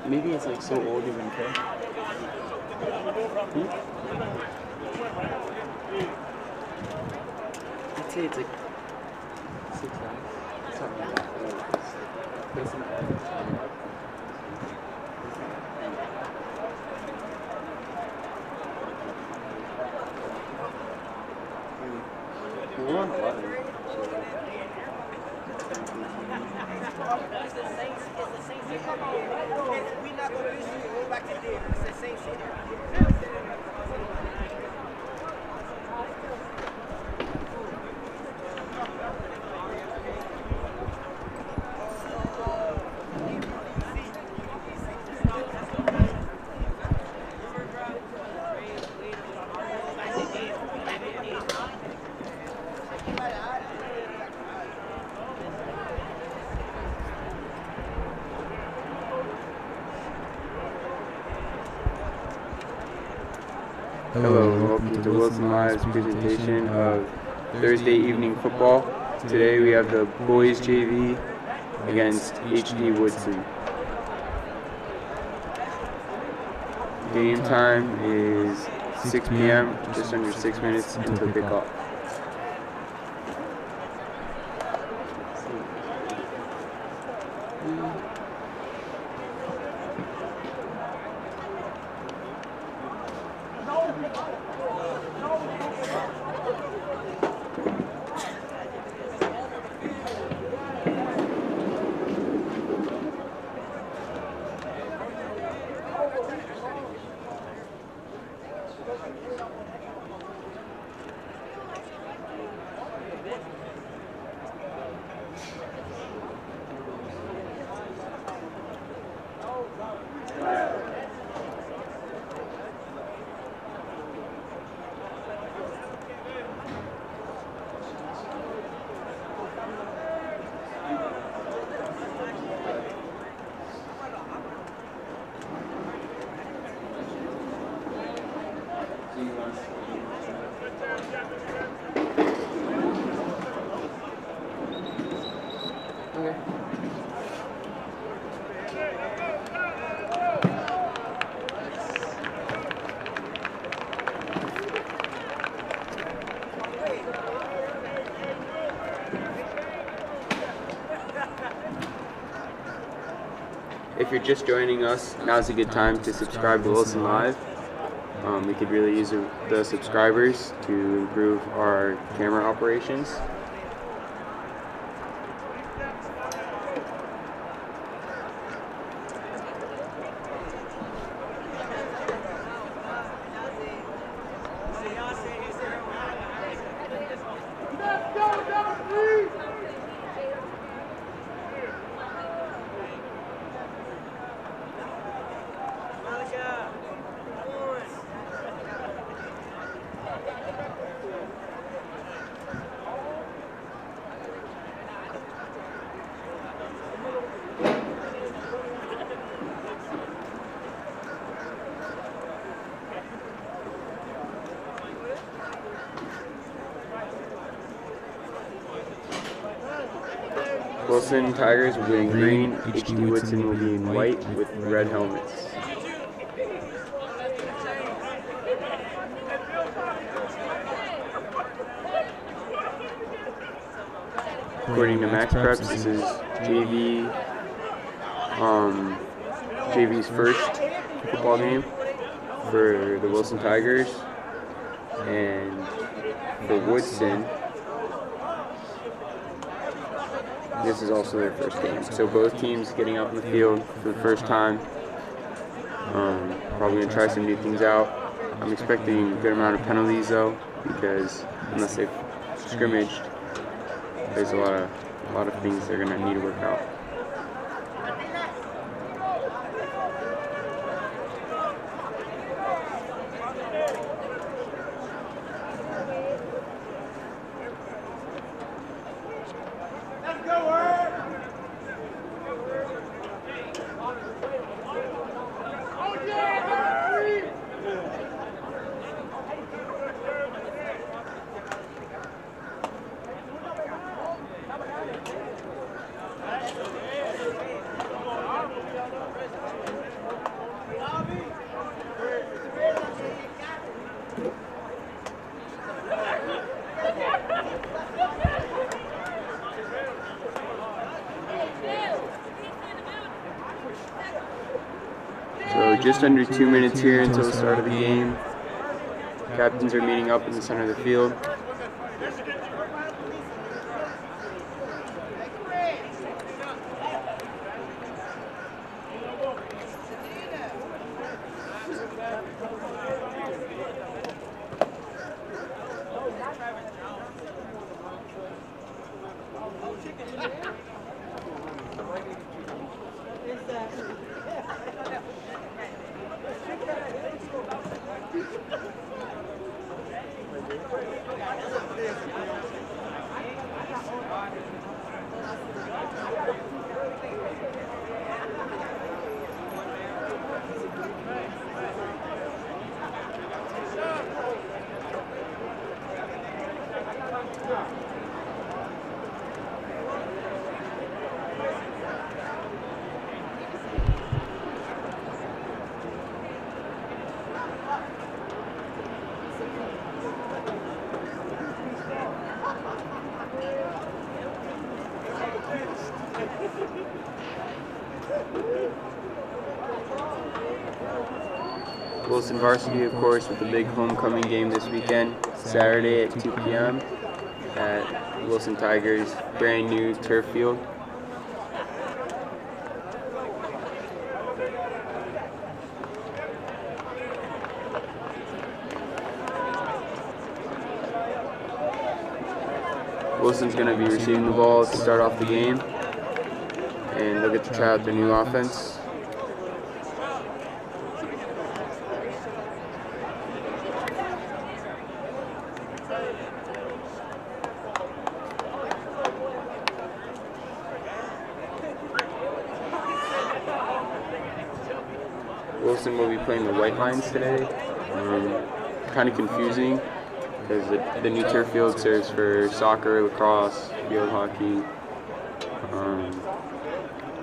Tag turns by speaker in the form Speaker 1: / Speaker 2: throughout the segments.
Speaker 1: Maybe it's like so old you wouldn't care. I'd say it's like 6 hours. It's not really that old. It's not we're on 11. Hello, and welcome to Woodson Live's presentation of Thursday evening football. Today we have the boys JV against HD Woodson. Game time is 6 p.m., just under 6 minutes until kickoff. If you're just joining us, now's a good time to subscribe to Woodson Live. We could really use the subscribers to improve our camera operations. Woodson Tigers will be in green, HD Woodson will be in white with red helmets. According to Max Preps, this is JV's first football game for the Woodson Tigers, and for Woodson, this is also their first game. So both teams getting out in the field for the first time. Probably going to try some new things out. I'm expecting a good amount of penalties though, because unless they've scrimmaged, there's a lot of things they're going to need to work out. just under 2 minutes here until the start of the game. Captains are meeting up in the center of the field. Woodson varsity, of course, with the big homecoming game this weekend, Saturday at 2 p.m. at Woodson Tigers' brand new turf field. Wilson's going to be receiving the ball to start off the game, and they'll get to try out their new offense. Woodson will be playing the white lines today. Kind of confusing because the new turf field serves for soccer, lacrosse, field hockey,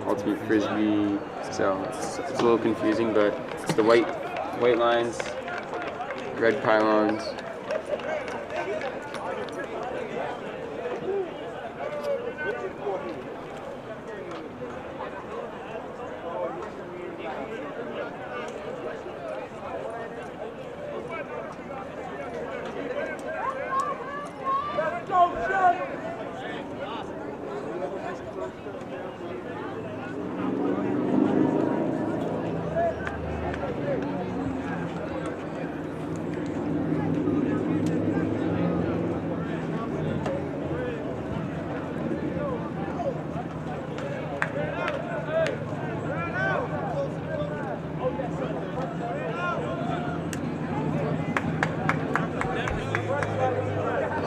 Speaker 1: ultimate frisbee. So it's a little confusing, but it's the white lines, red pylons.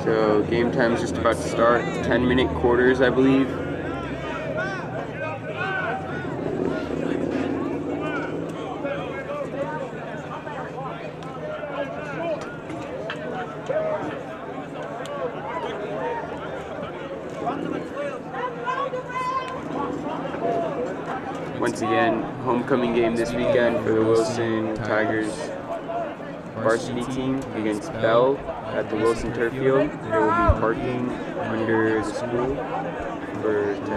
Speaker 1: So game time is just about to start. 10-minute quarters, I believe. Once again, homecoming game this weekend for the Woodson Tigers varsity team against Bell at the Woodson turf field. There will be parking under the school for $10.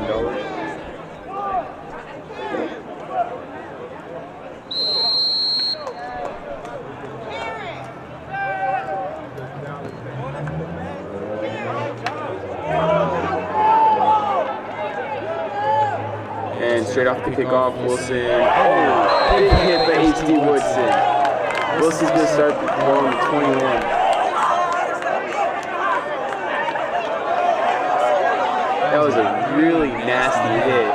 Speaker 1: And straight off the kickoff, Woodson. Oh, big hit by HD Woodson. Wilson's going to start the ball on the 21. That was a really nasty hit.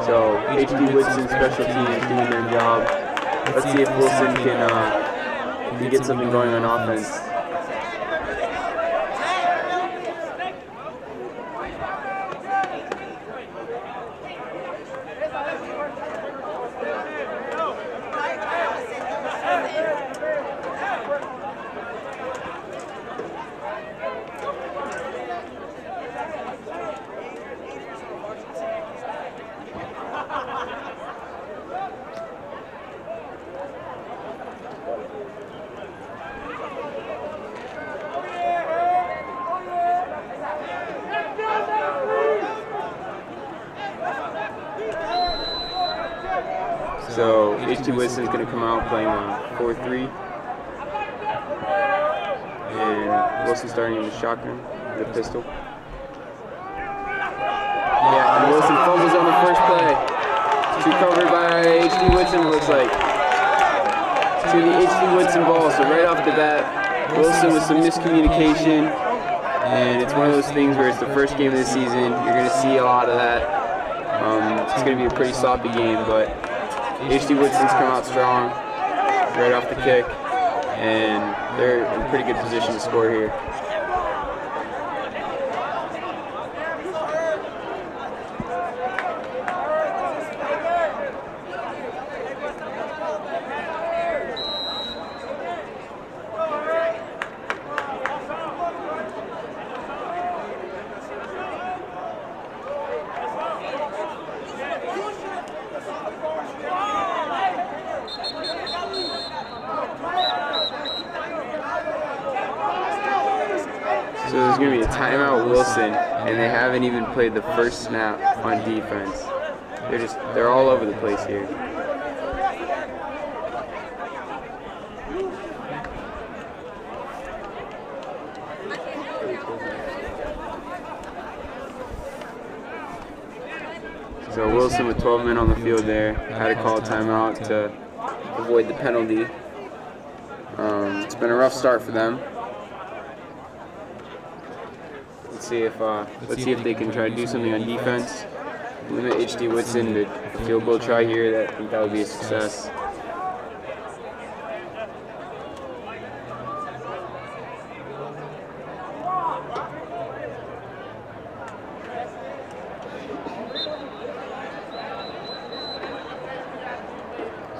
Speaker 1: So HD Woodson special team is doing their job. Let's see if Woodson can get something going on offense. So H.T. Woodson's going to come out playing 4-3. And Wilson starting in the shotgun, the pistol. Yeah, and Wilson fumbles on the first play. It's recovered by H.T. Woodson, looks like. To the H.T. Woodson ball. So right off the bat, Wilson with some miscommunication. And it's one of those things where it's the first game of the season. You're going to see a lot of that. It's going to be a pretty sloppy game, but H.T. Woodson's come out strong right off the kick. And they're in pretty good position to score here. So there's going to be a timeout Wilson, and they haven't even played the first snap on defense. They're all over the place here. So Wilson with 12 men on the field there, had to call a timeout to avoid the penalty. It's been a rough start for them. Let's see if they can try to do something on defense. Limit H.T. Woodson to a field goal try here. I think that would be a success.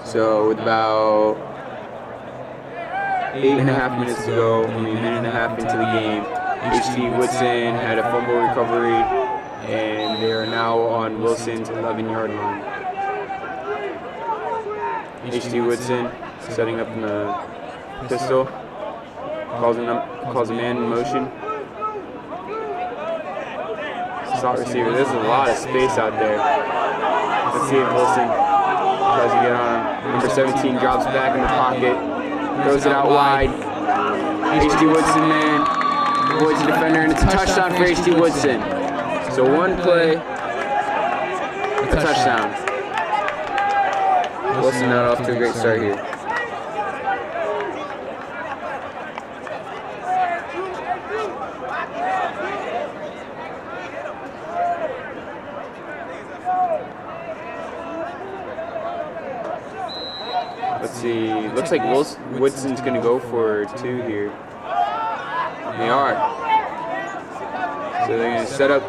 Speaker 1: So with about 8.5 minutes to go, only a minute and a half into the game, H.T. Woodson had a fumble recovery, and they are now on Wilson's 11-yard line. H.T. Woodson setting up in the pistol, calls a man in motion. Slot receiver. There's a lot of space out there. Let's see if Wilson tries to get on him. Number 17 drops back in the pocket, throws it out wide. H.T. Woodson, man, avoids the defender, and it's a touchdown for H.T. Woodson. So one play, a touchdown. Wilson not off to a great start here. Let's see, looks like Woodson's going to go for 2 here. They are. So they're going to set up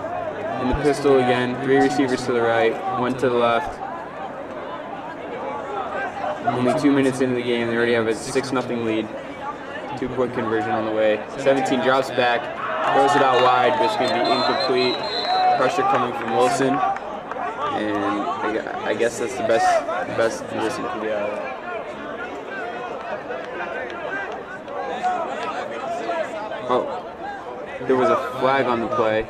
Speaker 1: in the pistol again. 3 receivers to the right, 1 to the left. Only 2 minutes into the game, they already have a 6-0 lead. 2-point conversion on the way. 17 drops back, throws it out wide, but it's going to be incomplete. Pressure coming from Wilson. And I guess that's the best Wilson can get out of that. Oh, there was a flag on the play.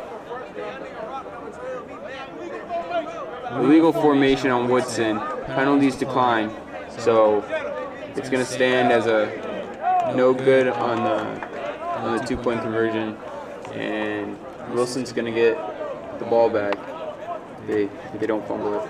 Speaker 1: Illegal formation on Woodson. Penalties decline. So it's going to stand as a no good on the 2-point conversion. And Wilson's going to get the ball back. They don't fumble it.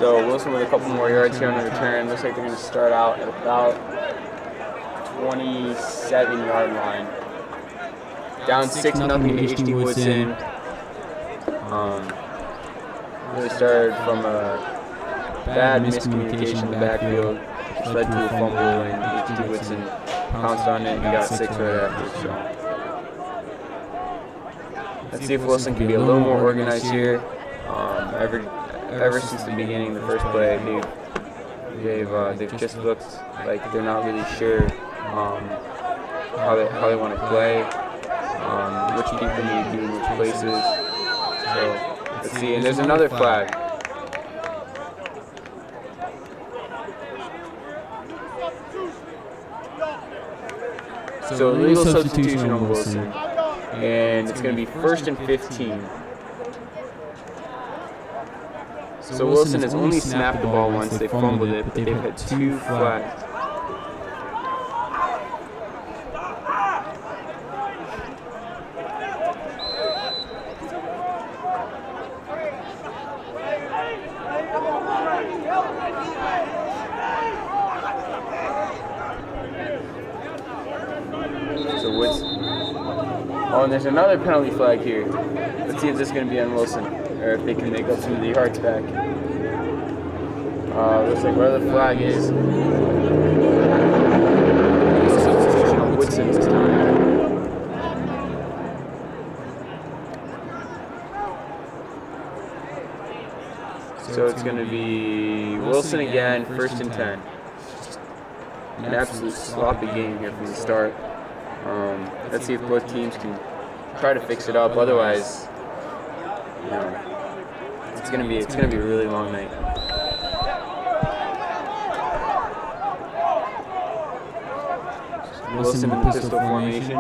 Speaker 1: So Wilson with a couple more yards here on the return. Looks like they're going to start out at about 27-yard line. Down 6-0 to HD Woodson. Really started from a bad miscommunication in the backfield, which led to a fumble, and HD Woodson pounced on it and got 6 right after. So let's see if Wilson can be a little more organized here. Ever since the beginning, the first play, they've just looked like they're not really sure how they want to play, which people need to do in which places. So let's see, and there's another flag. So illegal substitution on Wilson, and it's going to be 1st and 15. So Wilson has only snapped the ball once, they fumbled it, but they've had 2 flags. So Woodson. Oh, and there's another penalty flag here. Let's see if this is going to be on Wilson, or if they can make up some of the yards back. Looks like where the flag is. Substitution on Woodson this time. So it's going to be Wilson again, 1st and 10. An absolute sloppy game here from the start. Let's see if both teams can try to fix it up. Otherwise, you know, it's gonna be a really long night. Wilson in the pistol formation.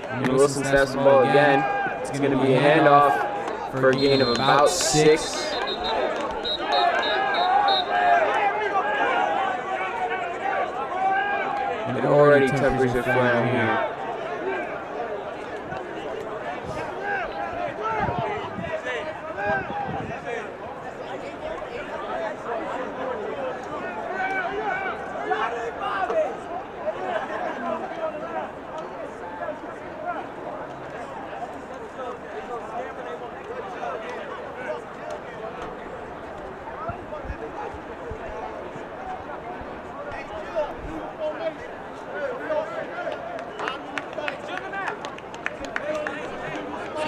Speaker 1: And Wilson snaps the ball again. It's going to be a handoff for a gain of about 6. It already tempers their flannel here.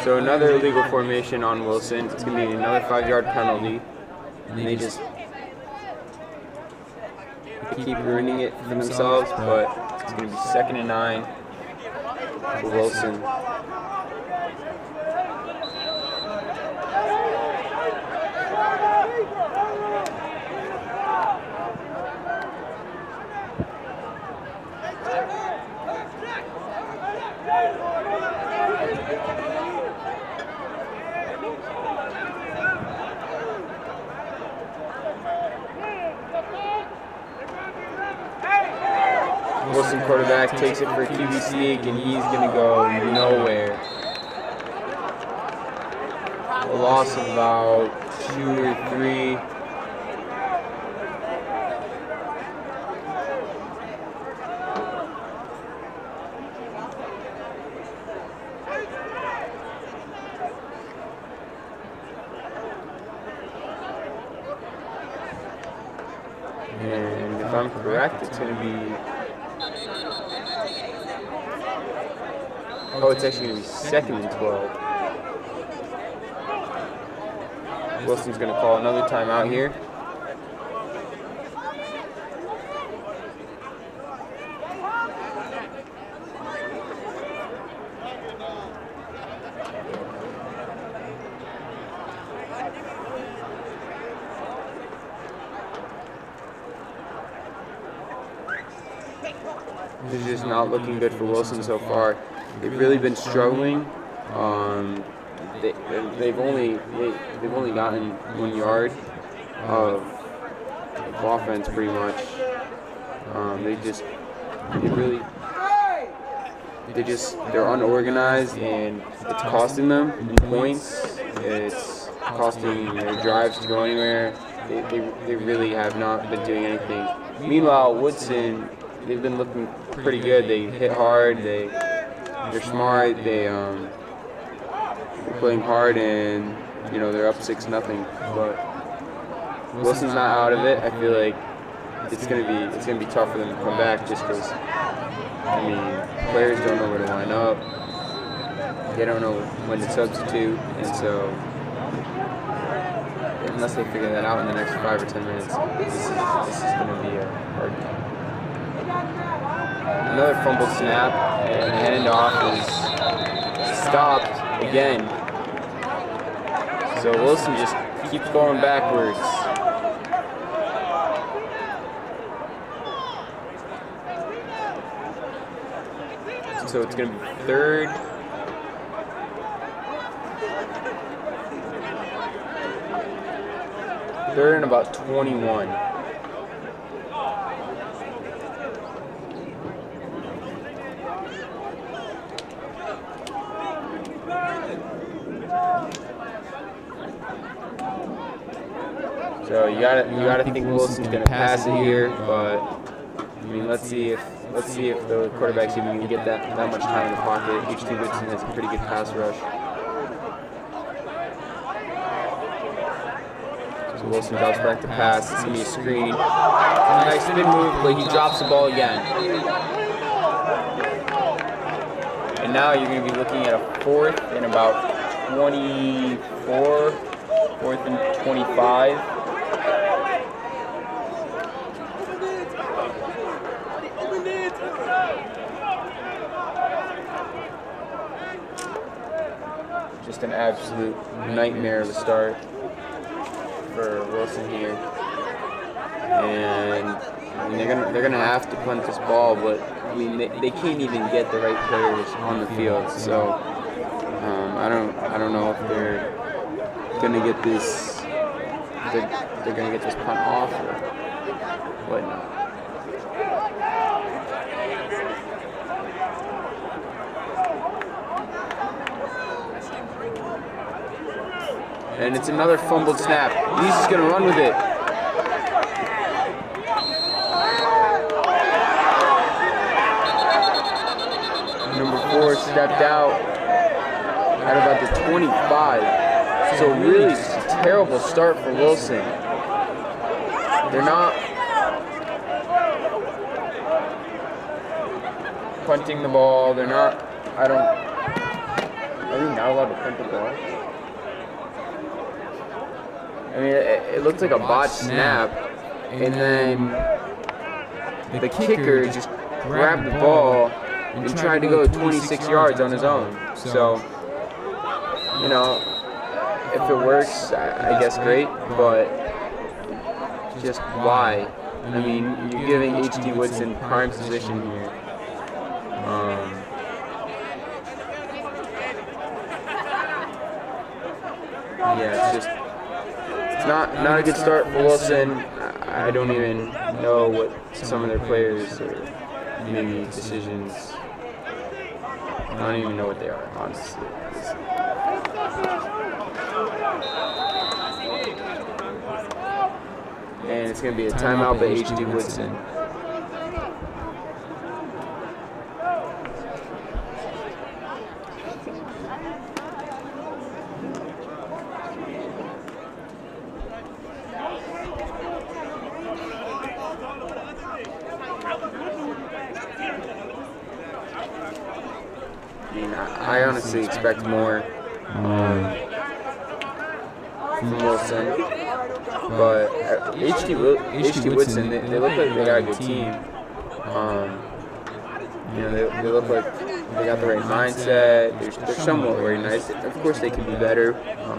Speaker 1: So another illegal formation on Wilson. It's going to be another 5-yard penalty. And they just keep ruining it for themselves, but it's going to be 2nd and 9 for Wilson. Wilson quarterback takes it for a QB sneak, and he's going to go nowhere. A loss of about 2 or 3. And if I'm correct, it's going to be... Oh, it's actually going to be 2nd and 12. Wilson's going to call another timeout here. This is just not looking good for Wilson so far. They've really been struggling. They've only gotten 1 yard of offense pretty much. They're unorganized, and it's costing them in points. It's costing their drives to go anywhere. They really have not been doing anything. Meanwhile, Woodson, they've been looking pretty good. They hit hard. They're smart. They're playing hard, and they're up 6-0. But Wilson's not out of it. I feel like it's gonna be tough for them to come back, just because players don't know where to line up. They don't know when to substitute, and so unless they figure that out in the next 5 or 10 minutes, this is gonna be a hard game. Another fumbled snap, and the handoff is stopped again. So Wilson just keeps going backwards. So it's going to be third and about 21. So you gotta think Wilson's gonna pass it here, but let's see if the quarterback's even gonna get that much time in the pocket. H.D. Woodson has a pretty good pass rush. So Wilson drops back to pass. It's gonna be a screen. Nice spin move, but he drops the ball again. And now you're gonna be looking at a 4th and about 24, 4th and 25. Just an absolute nightmare of a start for Wilson here, and they're gonna have to punt this ball, but they can't even get the right players on the field. So I don't know if they're gonna get this punt off or whatnot. And it's another fumbled snap. He's just going to run with it. Number 4 stepped out at about the 25. So really terrible start for Wilson. They're not punting the ball. Are we not allowed to punt the ball? It looked like a botched snap, and then the kicker just grabbed the ball and tried to go 26 yards on his own. So, if it works, I guess great, but just why? You're giving H.D. Woodson prime position here. Not a good start for Wilson. I don't even know what some of their players or maybe decisions. I don't even know what they are, honestly. And it's going to be a timeout by H.D. Woodson. I honestly expect more from Wilson, but H.D. Woodson, they look like they got a good team. They look like they got the right mindset. They're somewhat organized. Of course, they could be better.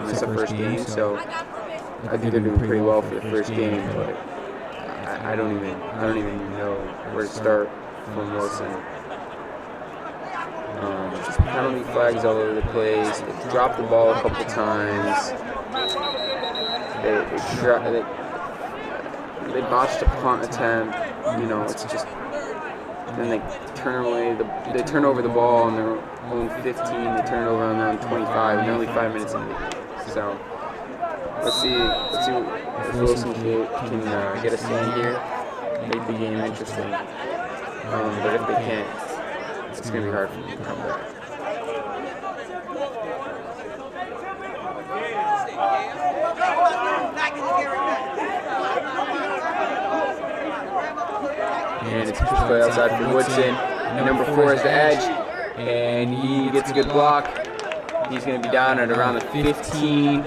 Speaker 1: It's the first game, so I think they're doing pretty well for the first game. But I don't even know where to start from Wilson. Just penalty flags all over the place. They dropped the ball a couple times. they botched a punt attempt. You know, it's just then they they turn over the ball on their own 15. They turn it over on their own 25. And they're only 5 minutes in. So let's see if Wilson can get a stand here, make the game interesting. But if they can't, it's going to be hard for them to come back. And it's a push play outside for Woodson. Number 4 is the edge, and he gets a good block. He's going to be down at around the 15.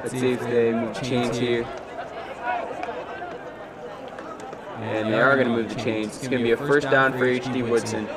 Speaker 1: Let's see if they move the chains here. And they are going to move the chains. It's going to be a first down for H.D. Woodson.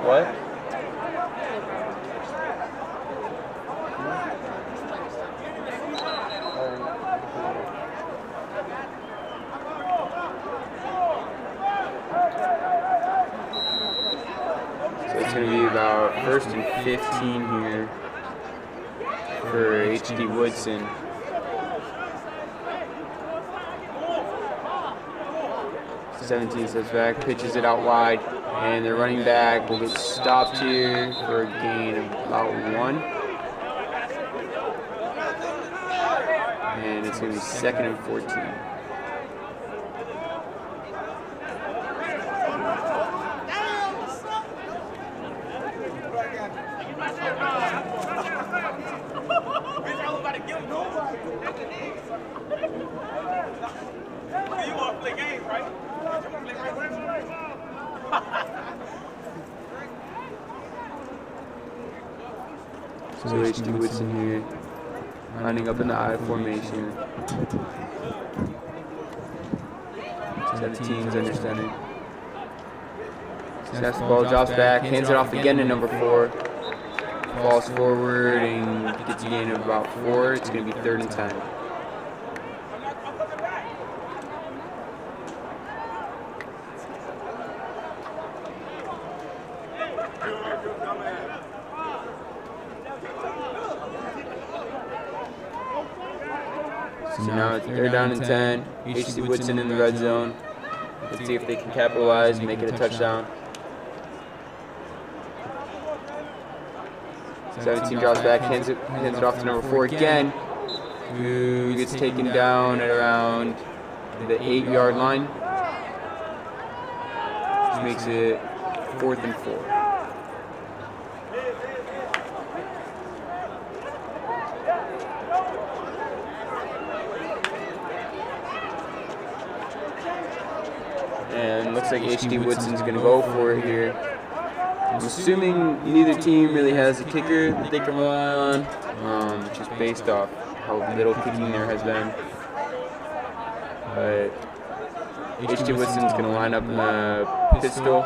Speaker 1: What? So it's going to be about 1st and 15 here for H.D. Woodson. '17 steps back, pitches it out wide, and the running back will get stopped here for a gain of about 1. And it's going to be 2nd and 14.
Speaker 2: You want to play games, right?
Speaker 1: So H.D. Woodson here, lining up in the I formation. 17 is understanding. Snaps the ball, drops back, hands it off again to number 4. Falls forward and gets a gain of about 4. It's going to be 3rd and 10. So now they're down and 10. H.D. Woodson in the red zone. Let's see if they can capitalize and make it a touchdown. 17 drops back, hands it off to number 4 again, who gets taken down at around the 8-yard line, which makes it 4th and 4. And looks like H.D. Woodson's going to go for it here. I'm assuming neither team really has a kicker that they can rely on, just based off how little kicking there has been. But H.D. Woodson's going to line up in the pistol,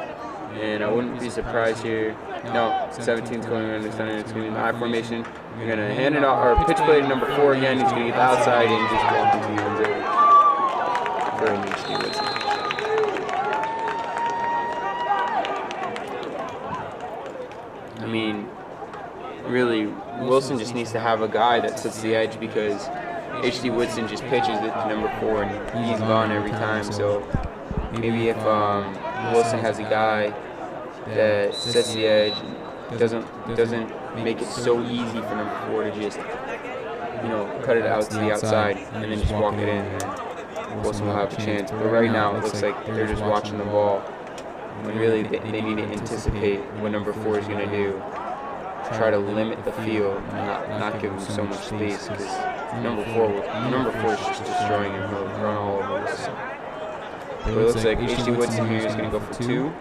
Speaker 1: and I wouldn't be surprised here. No, 17's going on the center. It's going to be in the I formation. You're going to hand it off, or pitch play to number 4 again. He's going to get the outside and just walk into the end zone for an H.D. Woodson. I mean, really, Wilson just needs to have a guy that sets the edge, because H.D. Woodson just pitches it to number 4 and he's gone every time. So maybe if Wilson has a guy that sets the edge, doesn't make it so easy for number 4 to just, cut it out to the outside and then just walk it in, and Wilson will have a chance. But right now it looks like they're just watching the ball, when really they need to anticipate what number 4 is going to do. try to limit the field, not give him so much space, because number four is just destroying him. He'll run all over us. But it looks like H.D. Woodson here is going to go for 2.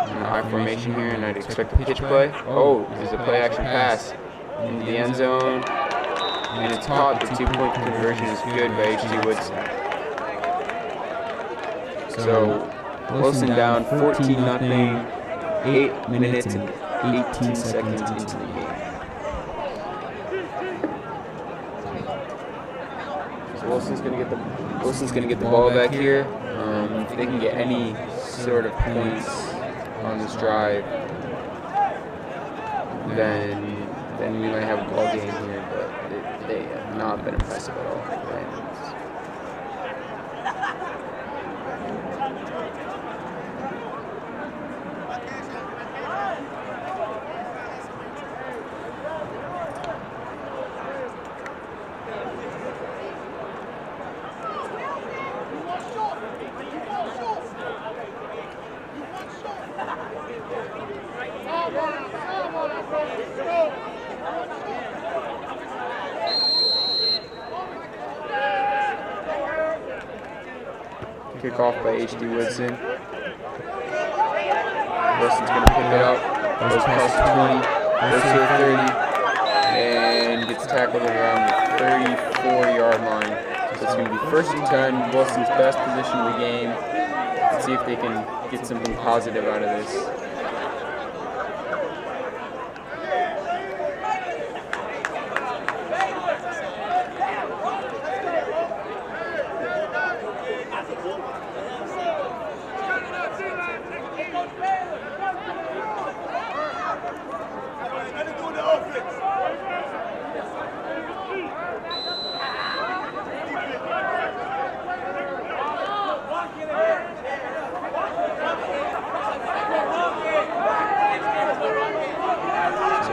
Speaker 1: In the I formation here, and I'd expect a pitch play. Oh, there's a play action pass into the end zone, and it's caught. The 2-point conversion is good by H.D. Woodson. So Wilson down 14-0, 8 minutes and 18 seconds into the game. So Wilson's gonna get the ball back here. If they can get any sort of points on this drive, then we might have a ball game here. But they have not been impressive at all. Kickoff by H.D. Woodson. Wilson's going to pick it up. Goes past 20, goes to the 30, and gets tackled around the 34-yard line. So it's going to be 1st and 10, Wilson's best position of the game. Let's see if they can get something positive out of this.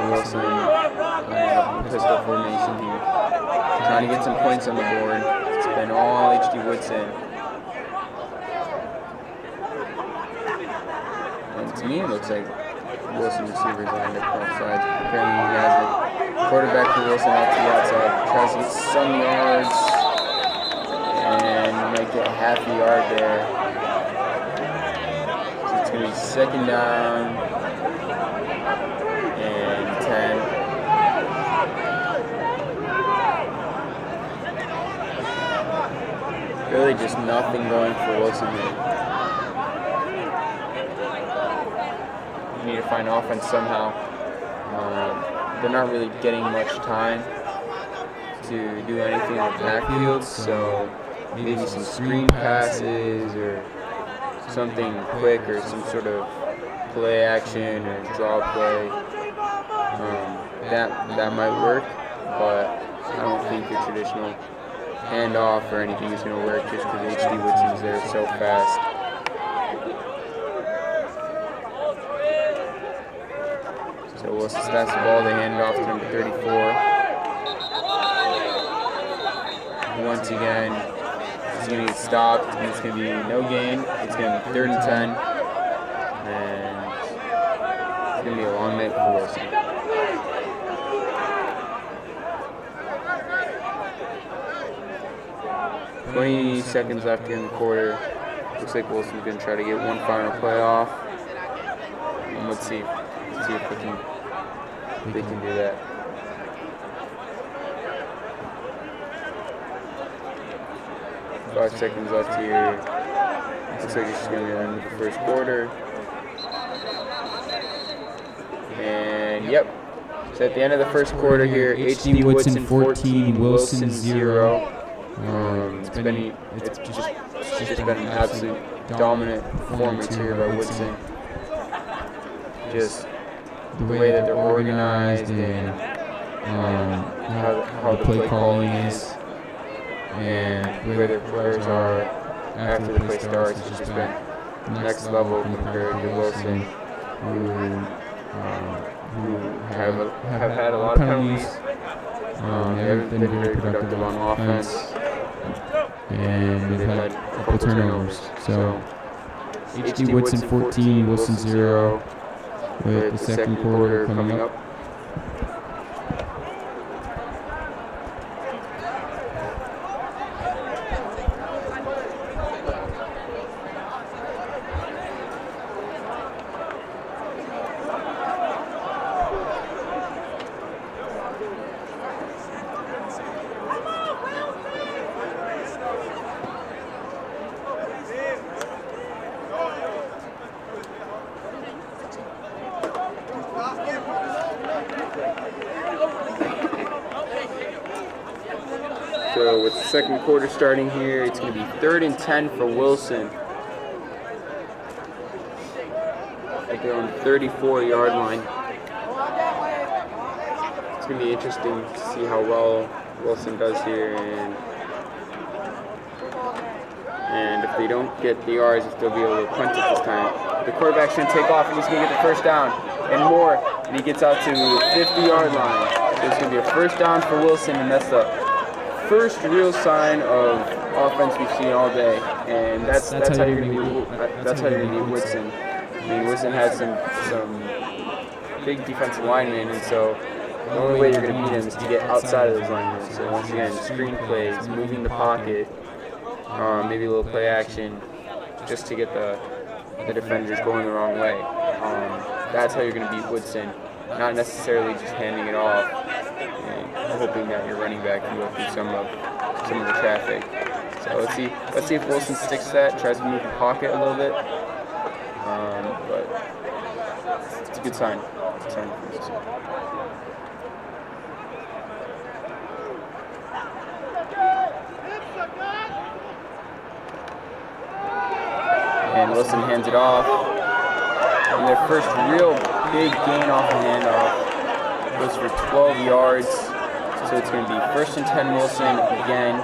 Speaker 1: Wilson pistol formation here, trying to get some points on the board. It's been all H.D. Woodson. And to me, it looks like Wilson receivers lined up both sides. Apparently, he has it. Quarterback for Wilson out to the outside. Tries to get some yards, and might get half a yard there. So it's going to be 2nd down. 10. Really just nothing going for Wilson here. We need to find offense somehow. They're not really getting much time to do anything in the backfield, so maybe some screen passes or something quick or some sort of play action or draw play. That might work, but I don't think your traditional handoff or anything is going to work just because H.D. Woodson's there so fast. So Wilson snaps the ball, they hand it off to number 34. Once again, he's going to get stopped, and it's going to be no gain. It's going to be 3rd and 10, and it's going to be a long night for Wilson. 20 seconds left here in the quarter. Looks like Wilson's going to try to get one final play off. And let's see if they can do that. Five seconds left here. Looks like it's just going to be the end of the first quarter. And yep. So at the end of the first quarter here, H.D. Woodson 14, Wilson 0. It's just been an absolute dominant performance here by Woodson. Just the way that they're organized and how the play calling is and where their players are after the play starts has just been next level compared to Wilson, who have had a lot of penalties. They haven't been very productive on offense, and they've had a couple turnovers. So H.D. Woodson 14, Wilson 0, with the second quarter coming up. So with the second quarter starting here, it's going to be 3rd and 10 for Woodson. At their own 34-yard line. It's going to be interesting to see how well Woodson does here, and if they don't get the yards, if they'll be able to punt it this time. The quarterback's going to take off, and he's going to get the first down and more, and he gets out to the 50-yard line. So it's going to be a first down for Woodson, and that's the first real sign of offense we've seen all day, and that's how you're going to beat Woodson. I mean, Woodson has some big defensive linemen, and so the only way you're going to beat them is to get outside of those linemen. So once again, screen plays, moving the pocket, maybe a little play action, just to get the defenders going the wrong way. That's how you're going to beat Woodson, not necessarily just handing it off and hoping that your running back can go through some of the traffic. So let's see if Woodson sticks to that, tries to move the pocket a little bit. But it's a good sign. It's a sign for Woodson. And Woodson hands it off. And their first real big gain off the handoff goes for 12 yards. So it's going to be 1st and 10 Woodson again.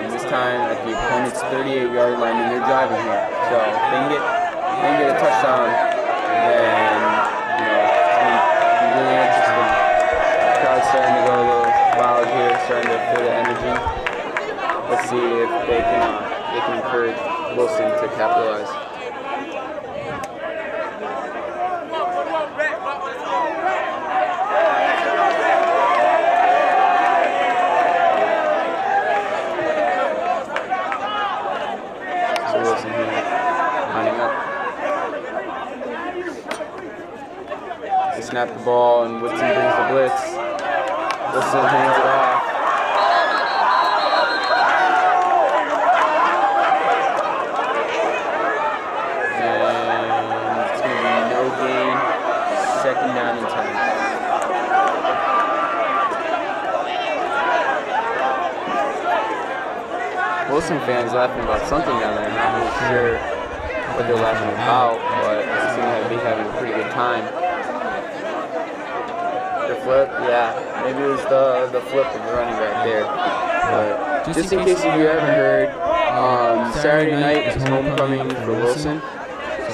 Speaker 1: This time at the opponent's 38-yard line, and they're driving here. So if they can get a touchdown, then it's going to be really interesting. The crowd's starting to go a little wild here, starting to feel the energy. Let's see if they can encourage Woodson to capitalize. So Woodson here, lining up. They snap the ball, and Woodson brings the blitz. Woodson hands it off. Second down and 10. Woodson fans laughing about something down there. I'm not really sure what they're laughing about, but they seem to be having a pretty good time. The flip, yeah, maybe it was the flip of the running back there. But just in case you haven't heard, Saturday night is homecoming for Woodson.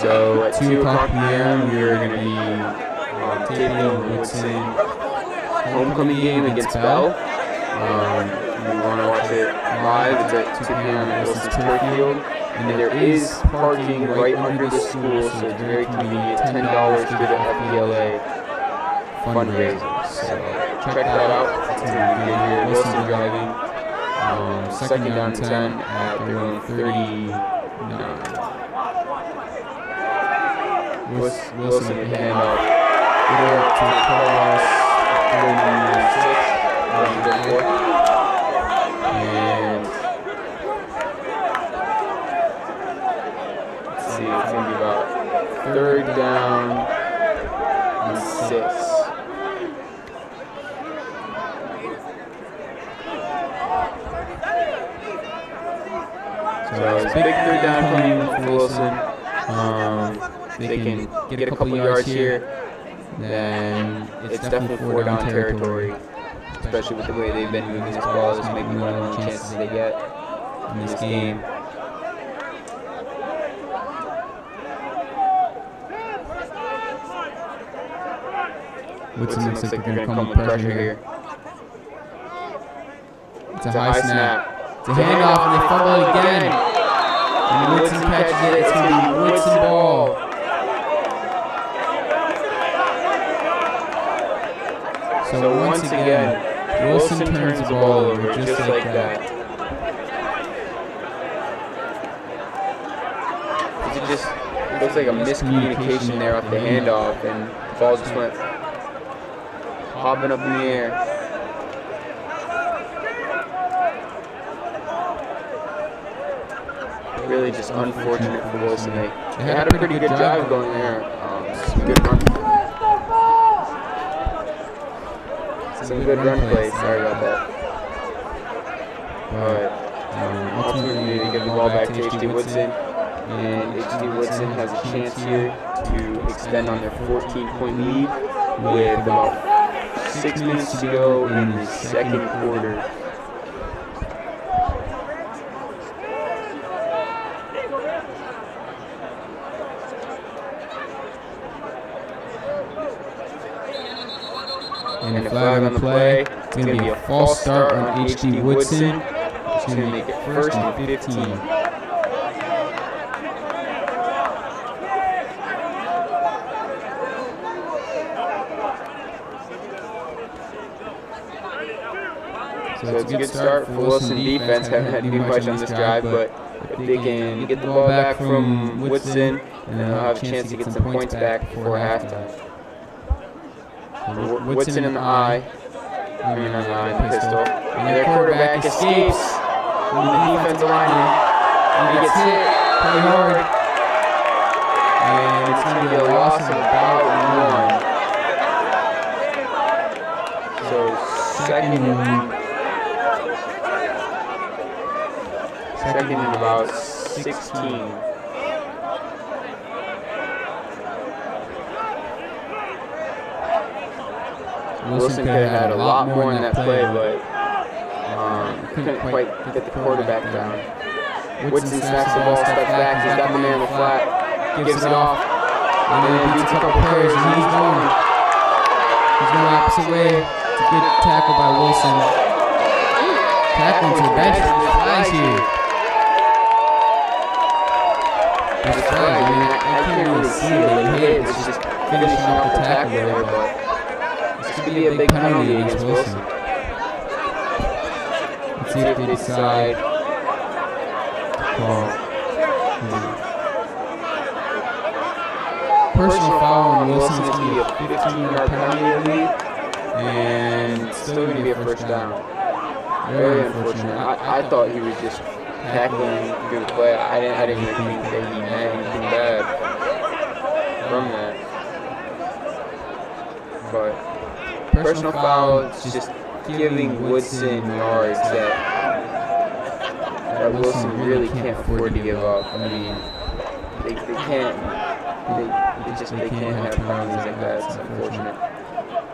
Speaker 1: So at 2 o'clock p.m. we're going to be taping Woodson homecoming game against Bell. If you want to watch it live, it's at 2 p.m. at Woolson's turf field. And there is parking right under the school, so it's very convenient. $10 for the FBLA fundraiser. So check that out. It's going to be good here. Woodson driving. Second down and 10 at their own 39. Woodson with the handoff. Get up to Carlos, 36, and let's see, it's going to be about 3rd down and 6. So it's a big 3rd down coming for Woodson. They can get a couple yards here, then it's definitely 4 down territory, especially with the way they've been moving this ball. This may be one of the only chances they get in this game.
Speaker 2: Woodson looks like they're going to come with pressure here. It's a high snap. It's a handoff, and they fumble again. And Woodson catches it. It's going to be Woodson ball. So once again, Woodson turns the ball over just like that.
Speaker 1: It just looks like a miscommunication there off the handoff, and the ball just went hopping up in the air. Really just unfortunate for Woodson. They They had a pretty good drive going there. Some good run. Some good run plays. Sorry about that. But ultimately, they give the ball back to H.D. Woodson. And H.D. Woodson has a chance here to extend on their 14-point lead with about 6 minutes to go in the second quarter.
Speaker 2: And the flag on the play. It's going to be a false start on H.D. Woodson. It's going to make it first and 15.
Speaker 1: So it's a good start for Wilson defense. Haven't had to do much on this drive, but if they can get the ball back from Woodson, and they'll have a chance to get some points back before halftime. Woodson in the eye. I mean, on the eye, the pistol. And their quarterback escapes from the defensive lineman. He gets hit pretty hard. And it's going to be a loss of about 1. So second and about 16. Wilson could have had a lot more in that play, but couldn't quite get the quarterback down. Woodson snaps the ball, steps back, he's got the man in the flat, gives it off, and then beats a couple players, and he's going.
Speaker 2: He's going the opposite way. It's a good tackle by Wilson. Tackling to the bench for the flags here. That's right. I mean, I can't really see it. It's just finishing off the tackle there, but this could be a big penalty against Wilson. Let's see if they decide to call. Personal foul on Wilson is going to be a 15-yard penalty,
Speaker 1: and it's still going to be a first down. Very unfortunate. I thought he was just tackling through the play. I didn't even think that he meant anything bad from that. But personal foul is just giving Woodson yards that Wilson really can't afford to give up. I mean, they can't have penalties like that. It's unfortunate.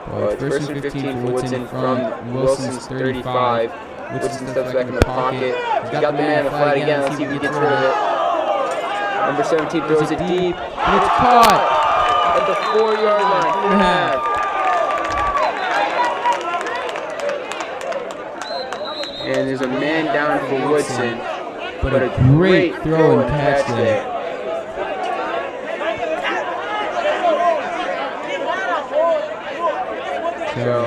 Speaker 1: But first and 15 for Woodson from Wilson's 35. Woodson steps back in the pocket. He's got the man in the flat again. Let's see if he gets rid of it. Number 17 throws it deep.
Speaker 2: And it's caught
Speaker 1: at the 4-yard line. 4.5. And there's a man down for Woodson. But a great throw and catch there. So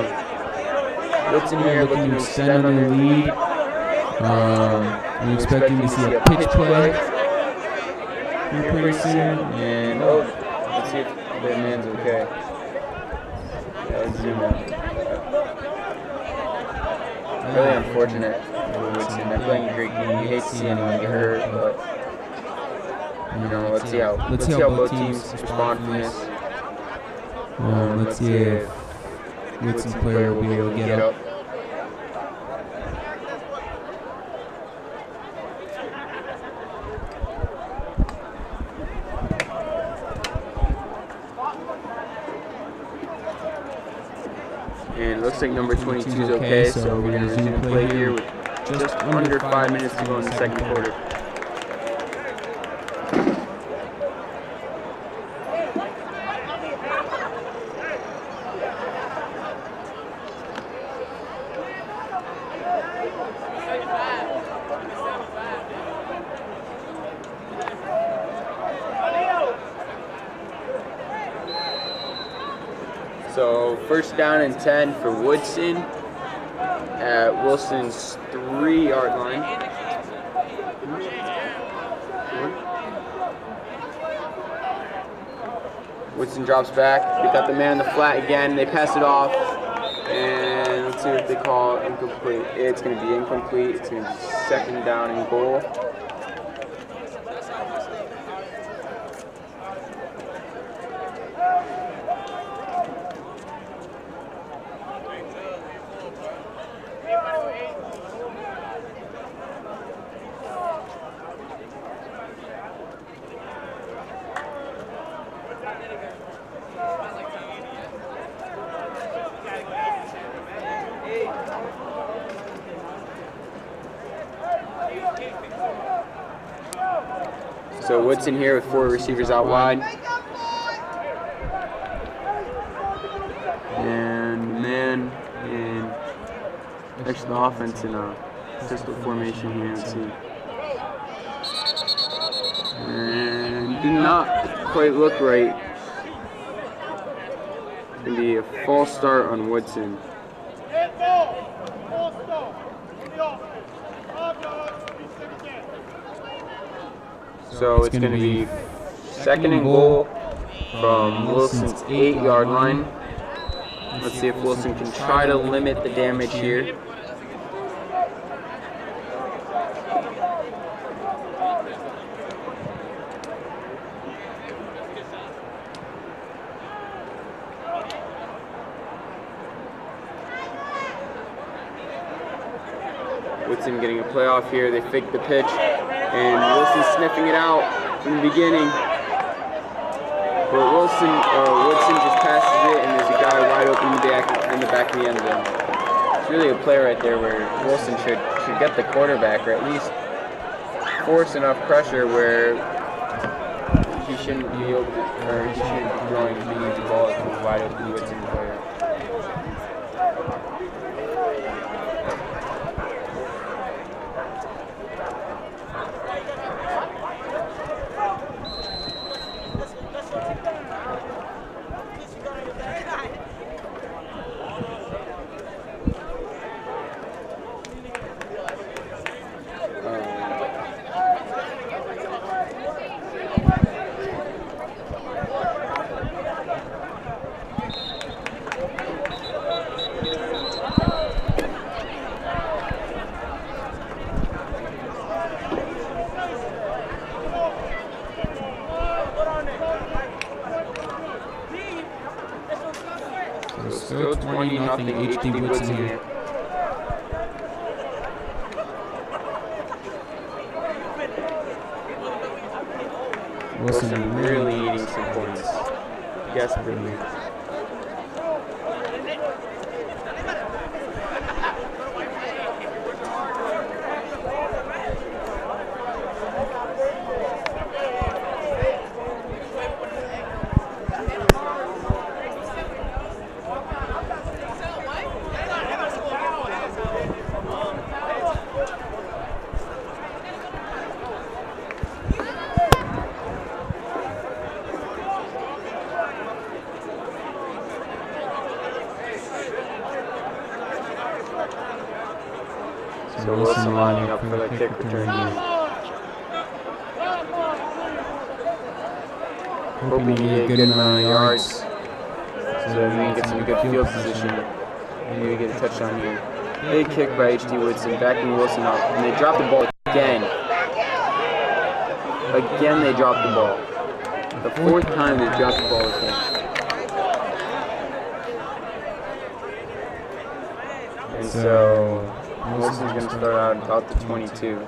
Speaker 1: Woodson here looking to extend on their lead.
Speaker 2: I'm expecting to see a pitch play here pretty soon.
Speaker 1: And let's see if the man's okay. Yeah, let's zoom in. Really unfortunate for Woodson. They're playing a great game. You hate to see anyone get hurt, but let's see how both teams respond from this.
Speaker 2: Let's see if Woodson's player will be able to get up.
Speaker 1: And it looks like number 22 is okay, so we're going to resume play here with just under 5 minutes to go in the second quarter. So first down and 10 for Woodson at Wilson's 3-yard line. Woodson drops back. They got the man in the flat again. They pass it off. And let's see if they call incomplete. It's going to be incomplete. It's going to be second down and goal. So Woodson here with 4 receivers out wide. And man, and actually the offense in a pistol formation here. Let's see. And did not quite look right. It's going to be a false start on Woodson. So it's going to be 2nd and goal from Wilson's 8-yard line. Let's see if Woodson can try to limit the damage here. Woodson getting a playoff here. They fake the pitch, and Wilson's sniffing it out from the beginning. But Woodson just passes it, and there's a guy wide open in the back of the end zone. It's really a play right there where Woodson should get the quarterback, or at least force enough pressure where he shouldn't be able to, or he shouldn't be throwing the ball to a wide open Woodson player. Still 20-0 HD Woodson here. Wilson really needing some points. Desperately. So Wilson lining up for the kick return here. Hoping to get a good amount of yards so that we can get some good field position. Maybe get a touchdown here. Big kick by H.D. Woodson, backing Wilson up. And they drop the ball again. Again they drop the ball. The 4th time they dropped the ball again. And so Wilson's going to start out about the 22.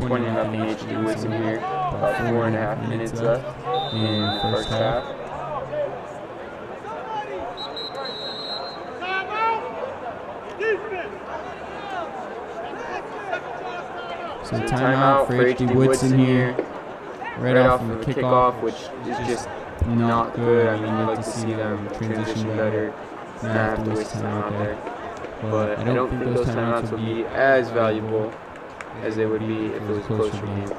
Speaker 1: Nothing HD Woodson here. About 4.5 minutes left in the first half.
Speaker 2: So timeout for HD Woodson here. Right off of the kickoff,
Speaker 1: which is just not good. I mean, you'd like to see them transition better, not have to waste time out there. But I don't think those timeouts will be as valuable as they would be if it was a closer game.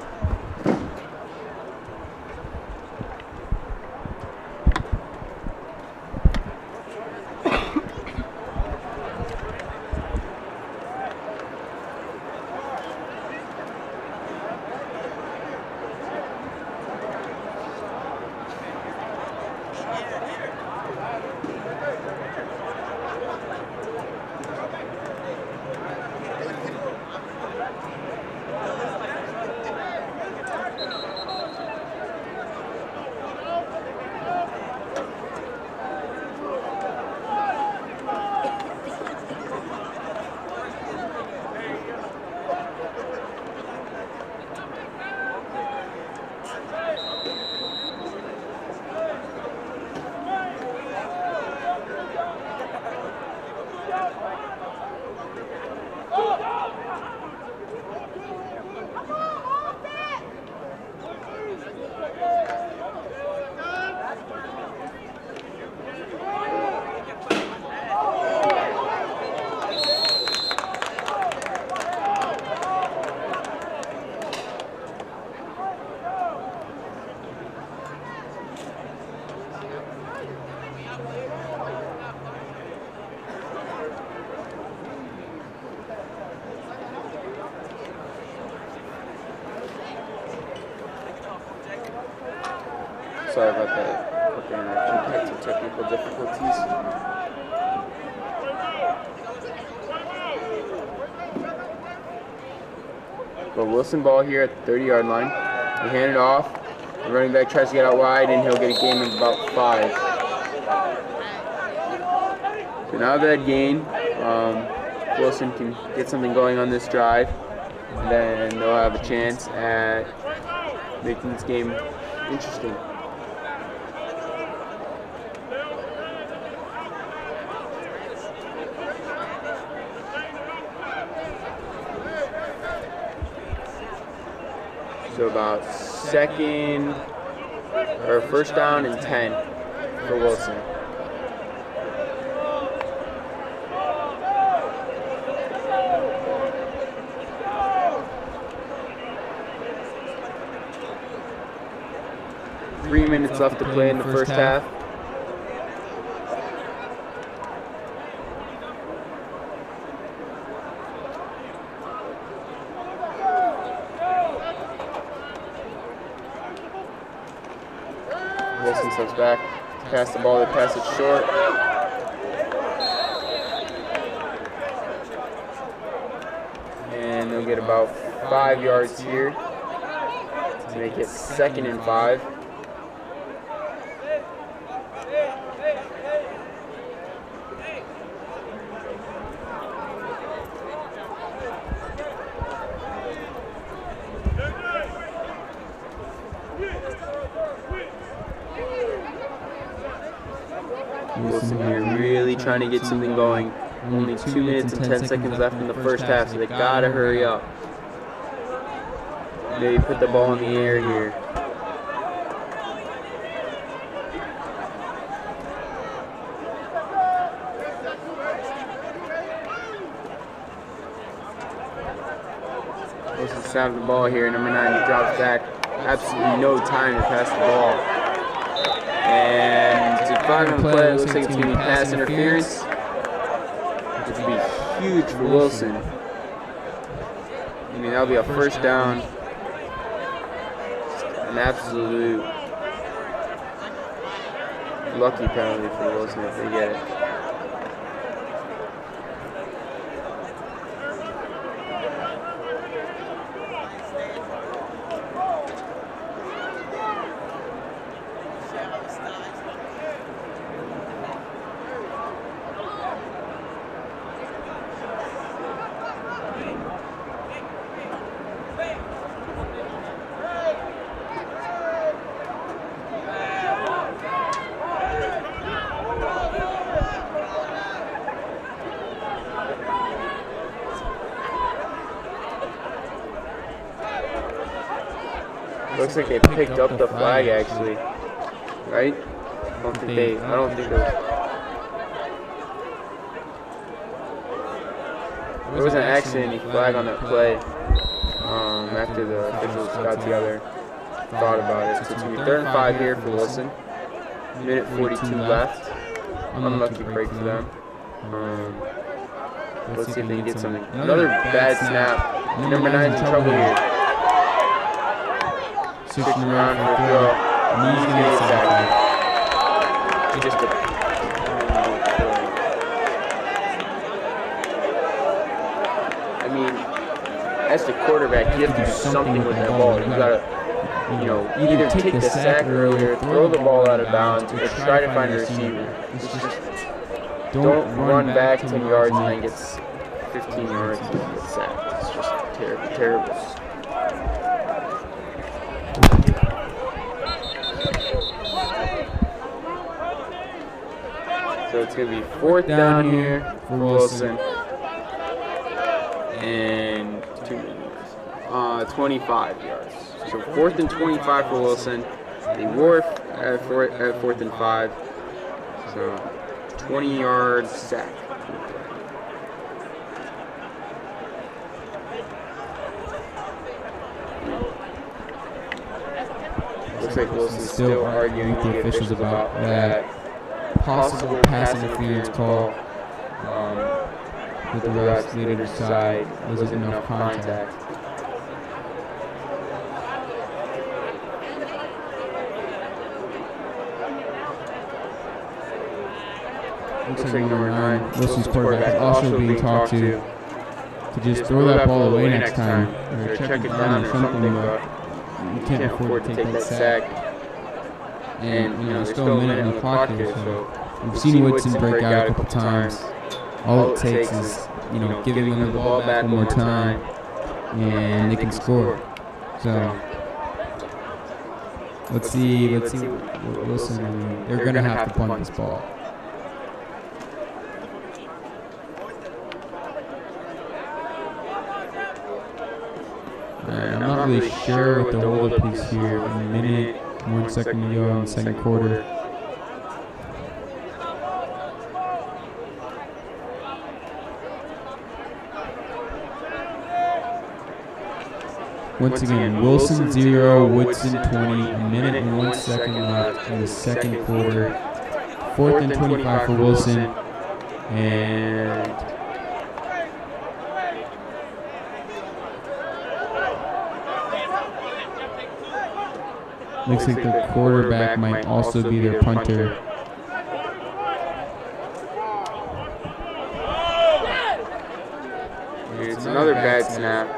Speaker 1: Sorry about that. Quick interruption. Had some technical difficulties. But Wilson ball here at the 30-yard line. We hand it off. The running back tries to get out wide, and he'll get a gain of about 5. So now that gain, Wilson can get something going on this drive. And then they'll have a chance at making this game interesting. So about first down and 10 for Wilson. Three minutes left to play in the first half. Wilson steps back, pass the ball, they pass it short. And they'll get about 5 yards here to make it 2nd and 5. Wilson here really trying to get something going. Only 2 minutes and 10 seconds left in the first half, so they gotta hurry up. Maybe put the ball in the air here. Wilson snaps the ball here. Number 9 drops back. Absolutely no time to pass the ball. And it's a flag on the play. It looks like it's going to be pass interference, which would be huge for Wilson. I mean, that'll be a first down. An absolute lucky penalty for Wilson if they get it. Looks like they picked up the flag actually, right? I don't think they there was an accident flag on that play after the officials got together, thought about it. So it's going to be 3rd and 5 here for Wilson. Minute 42 left. Unlucky break for them. Let's see if they can get something. Another bad snap. Number 9's in trouble here. Switching around for a throw. And he's going to get sacked. He just I mean, as the quarterback, you have to do something with that ball. You gotta, either take the sack earlier, throw the ball out of bounds, or try to find a receiver. It's just don't run back 10 yards and then get 15 yards and get sacked. It's just terrible. So it's going to be 4th down here for Wilson. And 25 yards. So 4th and 25 for Wilson. They were at 4th and 5. So 20-yard sack. Looks like Wilson's still arguing with the officials about that possible pass interference call. With the refs later decide was it enough contact.
Speaker 2: looks like number 9, Wilson's quarterback, is also being talked to just throw that ball away next time, or check it down or something, but you can't afford to take that sack. And, there's still a minute on the clock here, so we've seen Woodson break out a couple times. All it takes is, giving them the ball back one more time, and they can score. So, let's see Wilson, they're going to have to punt this ball. I'm not really sure what the hold-up is here. A minute, 1 second to go in the second quarter. Once again, Wilson 0, Woodson 20, a minute and 1 second left in the second quarter. 4th and 25 for Wilson. And looks like the quarterback might also be their punter.
Speaker 1: It's another bad snap.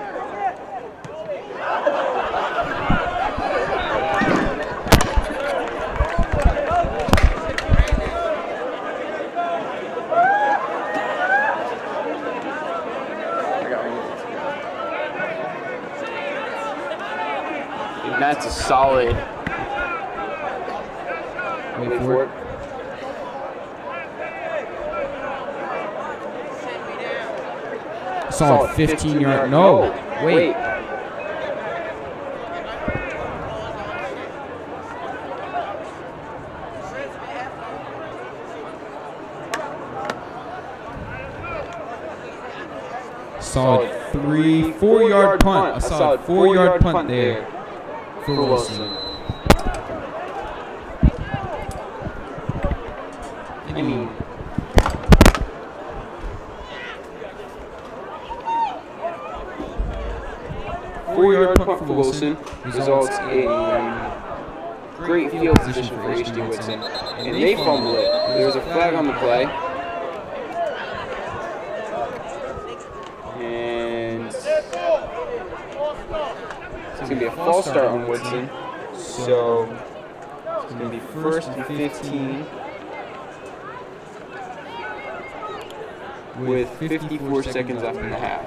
Speaker 1: That's a solid. Wait for it.
Speaker 2: Solid 15-yard. No, wait. Solid 4-yard punt. A solid 4-yard punt there for Wilson. I mean,
Speaker 1: four-yard punt for Wilson results in great field position for H.D. Woodson, and they fumble it. There's a flag on the play, and it's going to be a false start on Woodson, so it's going to be 1st and 15 with 54 seconds left in the half.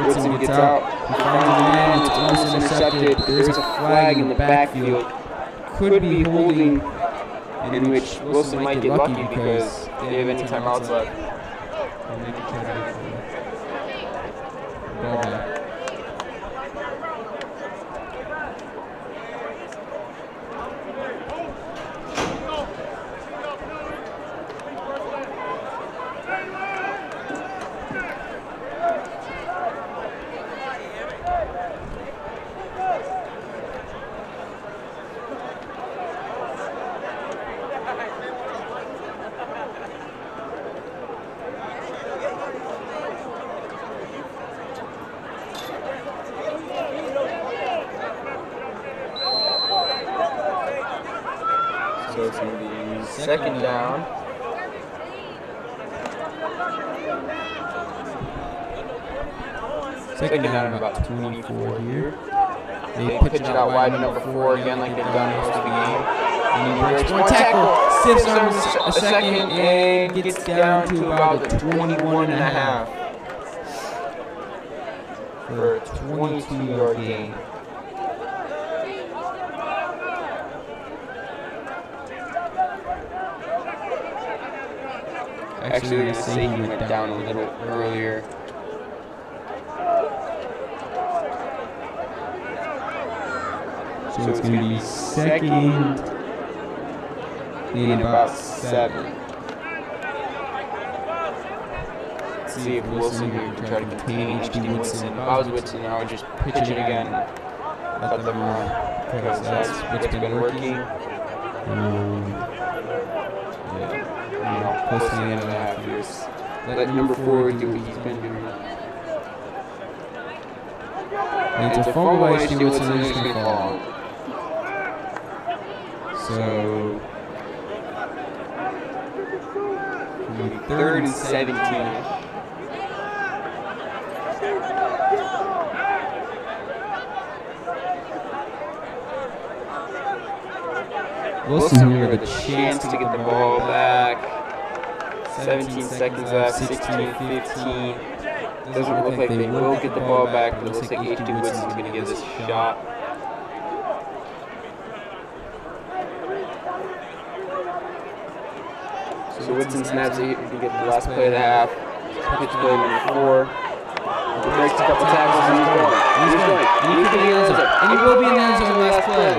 Speaker 1: Woodson gets out, he finds the man, it's almost intercepted. There's a flag in the backfield. Could be holding, in which Wilson might get lucky because they have any timeouts left.
Speaker 2: And they can try to ball back.
Speaker 1: So it's going to be second down. Second down about 24 here. They pitch it out wide to number 4 again like they've done most of the game. And he breaks one tackle, stiffs arms a second, and gets down to about the 21.5 for a 22-yard gain. Actually, they're going to say he went down a little earlier.
Speaker 2: So it's going to be second and about 7.
Speaker 1: see if Woodson here can try to contain HD Woodson. If I was Woodson, I would just pitch it again. Let them run. Because that's what's been working. Close to the end of the half years. Let number 4 do what he's been doing.
Speaker 2: And it's a fumble by HD Woodson, and it's going to fall. So,
Speaker 1: 3rd and 17. Woodson here with a chance to get the ball back. 17 seconds left, 16, 15. Doesn't look like they will get the ball back, but it looks like HD Woodson's going to give this a shot. So Woodson snaps it to get the last play of the half. Pitch play number 4. He breaks a couple tackles and he's going. He's going. And he will be in the end zone last play.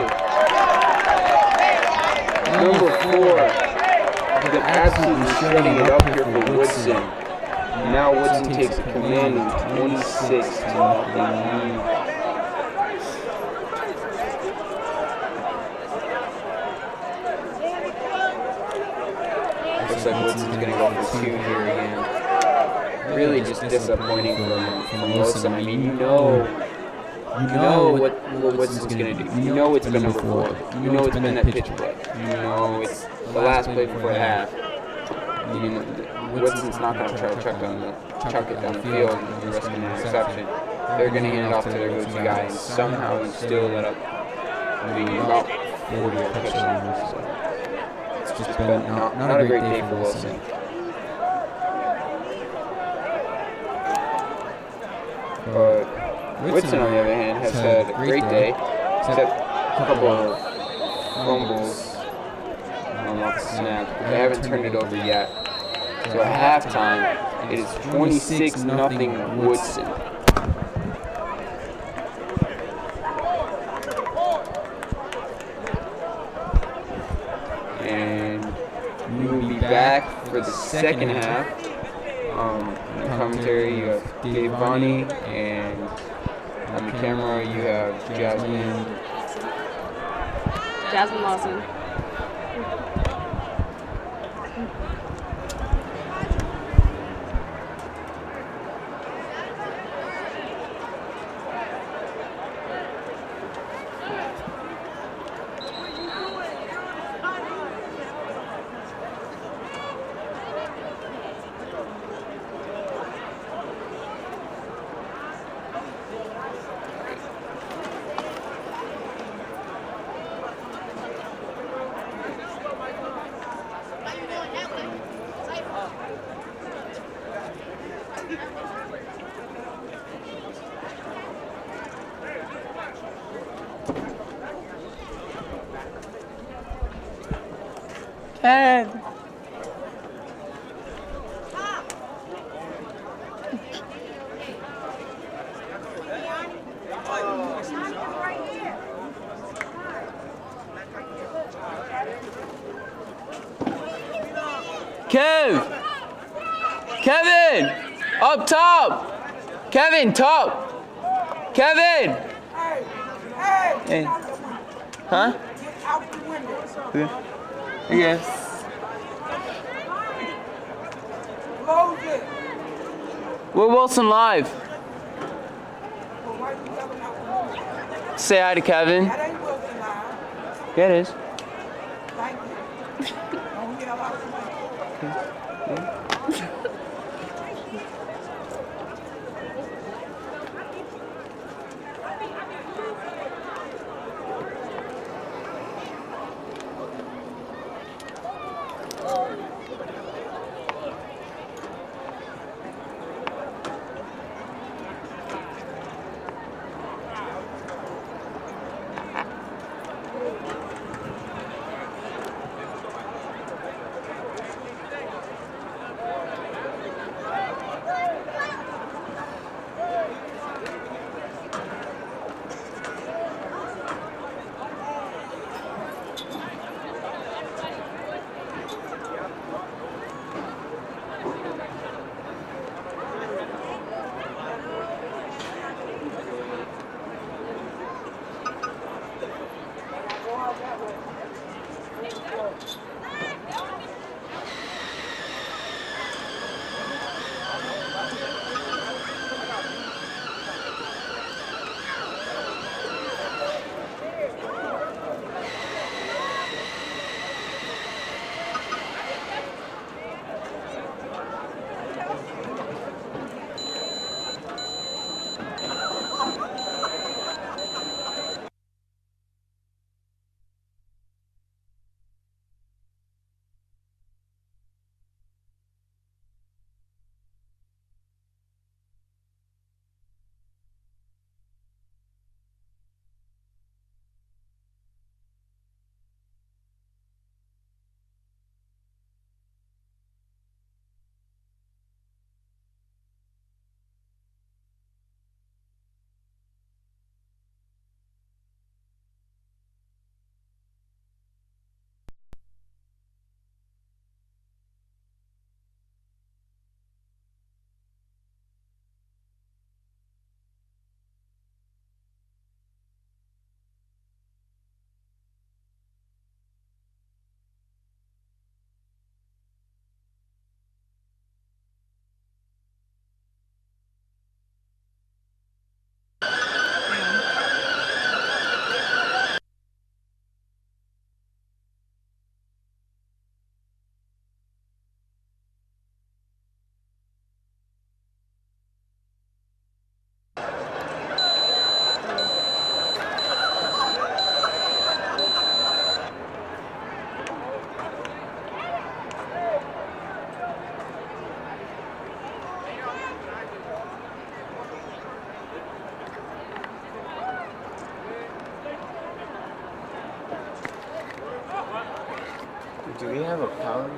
Speaker 1: Number 4. He's been absolutely shredding it up here for Woodson. Now Woodson takes a commanding 26-0 lead. Looks like Woodson's going to go for 2 here again. Really just disappointing from Woodson. I mean, you know what Woodson's going to do. You know it's been number 4. You know it's been that pitch play. You know it's the last play before the half. You know, Woodson's not going to try to chuck it down the field and risk an interception. They're going to hand it off to their go-to guy and somehow and still let up about 40 touchdowns. So it's just been not a great day for Woodson. But Woodson, on the other hand, has had a great day, except a couple of fumbles off the snap. They haven't turned it over yet. So at halftime, it is 26-0 Woodson. And we will be back for the second half. In the commentary, you have Dave Vonnie, and on the camera, you have Jasmine
Speaker 3: Lawson.
Speaker 4: Ted.
Speaker 1: Kevin! Up top! Kevin, top! Kevin! Hey. Huh? Yes. We're Woodson Live. Say hi to Kevin. Yeah, it is. Do we have a power?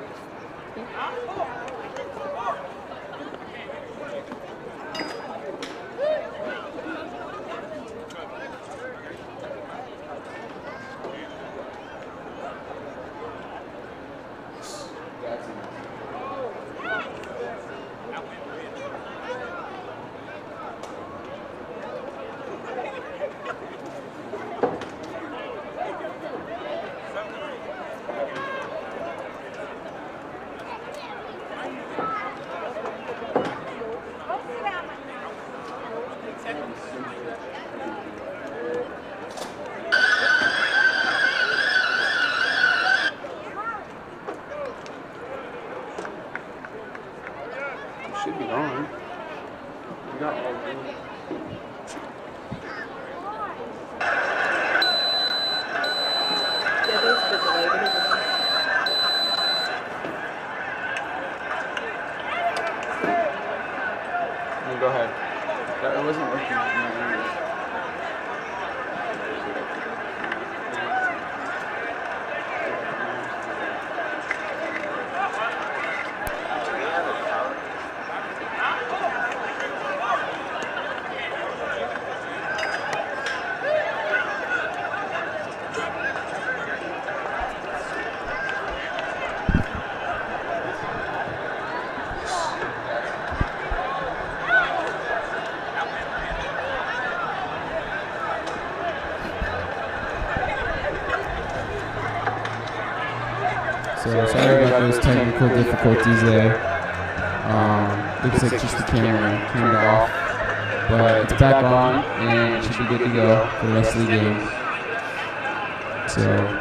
Speaker 1: Should be on. We got all of it.
Speaker 3: Yeah, there's a bit delay, but it's
Speaker 1: No, go ahead. It wasn't working in my ears.
Speaker 2: So sorry about those technical difficulties there. Looks like just the camera turned off, but it's back on and it should be good to go for the rest of the game. So.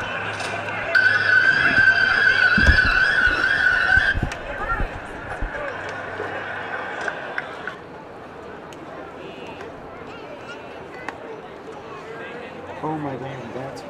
Speaker 1: Oh my god, that's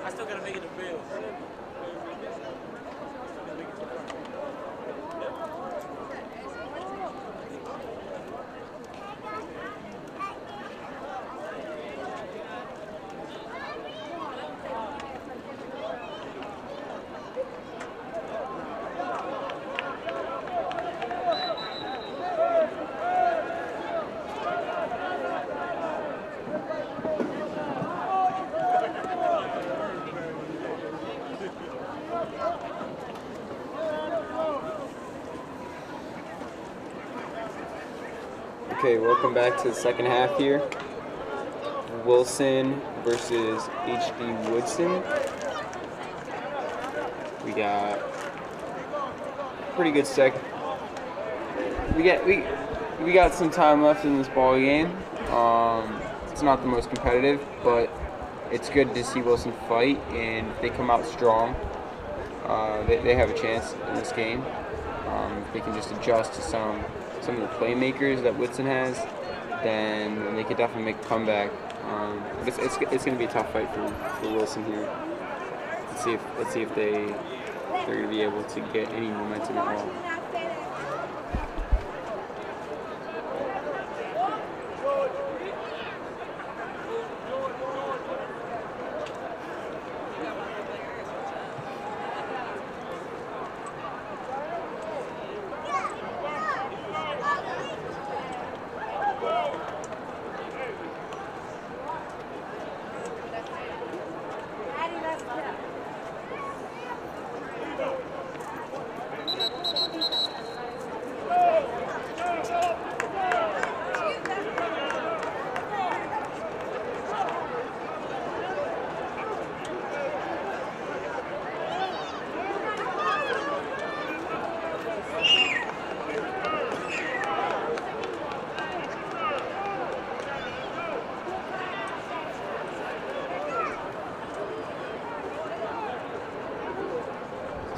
Speaker 4: I still gotta make it to Bills.
Speaker 1: Okay, welcome back to the second half here. Woodson versus HD Woodson. We got pretty good we got some time left in this ball game. It's not the most competitive, but it's good to see Woodson fight, and if they come out strong, they have a chance in this game. If they can just adjust to some of the playmakers that Woodson has, then they could definitely make a comeback. But it's going to be a tough fight for Woodson here. Let's see if they're going to be able to get any momentum at all.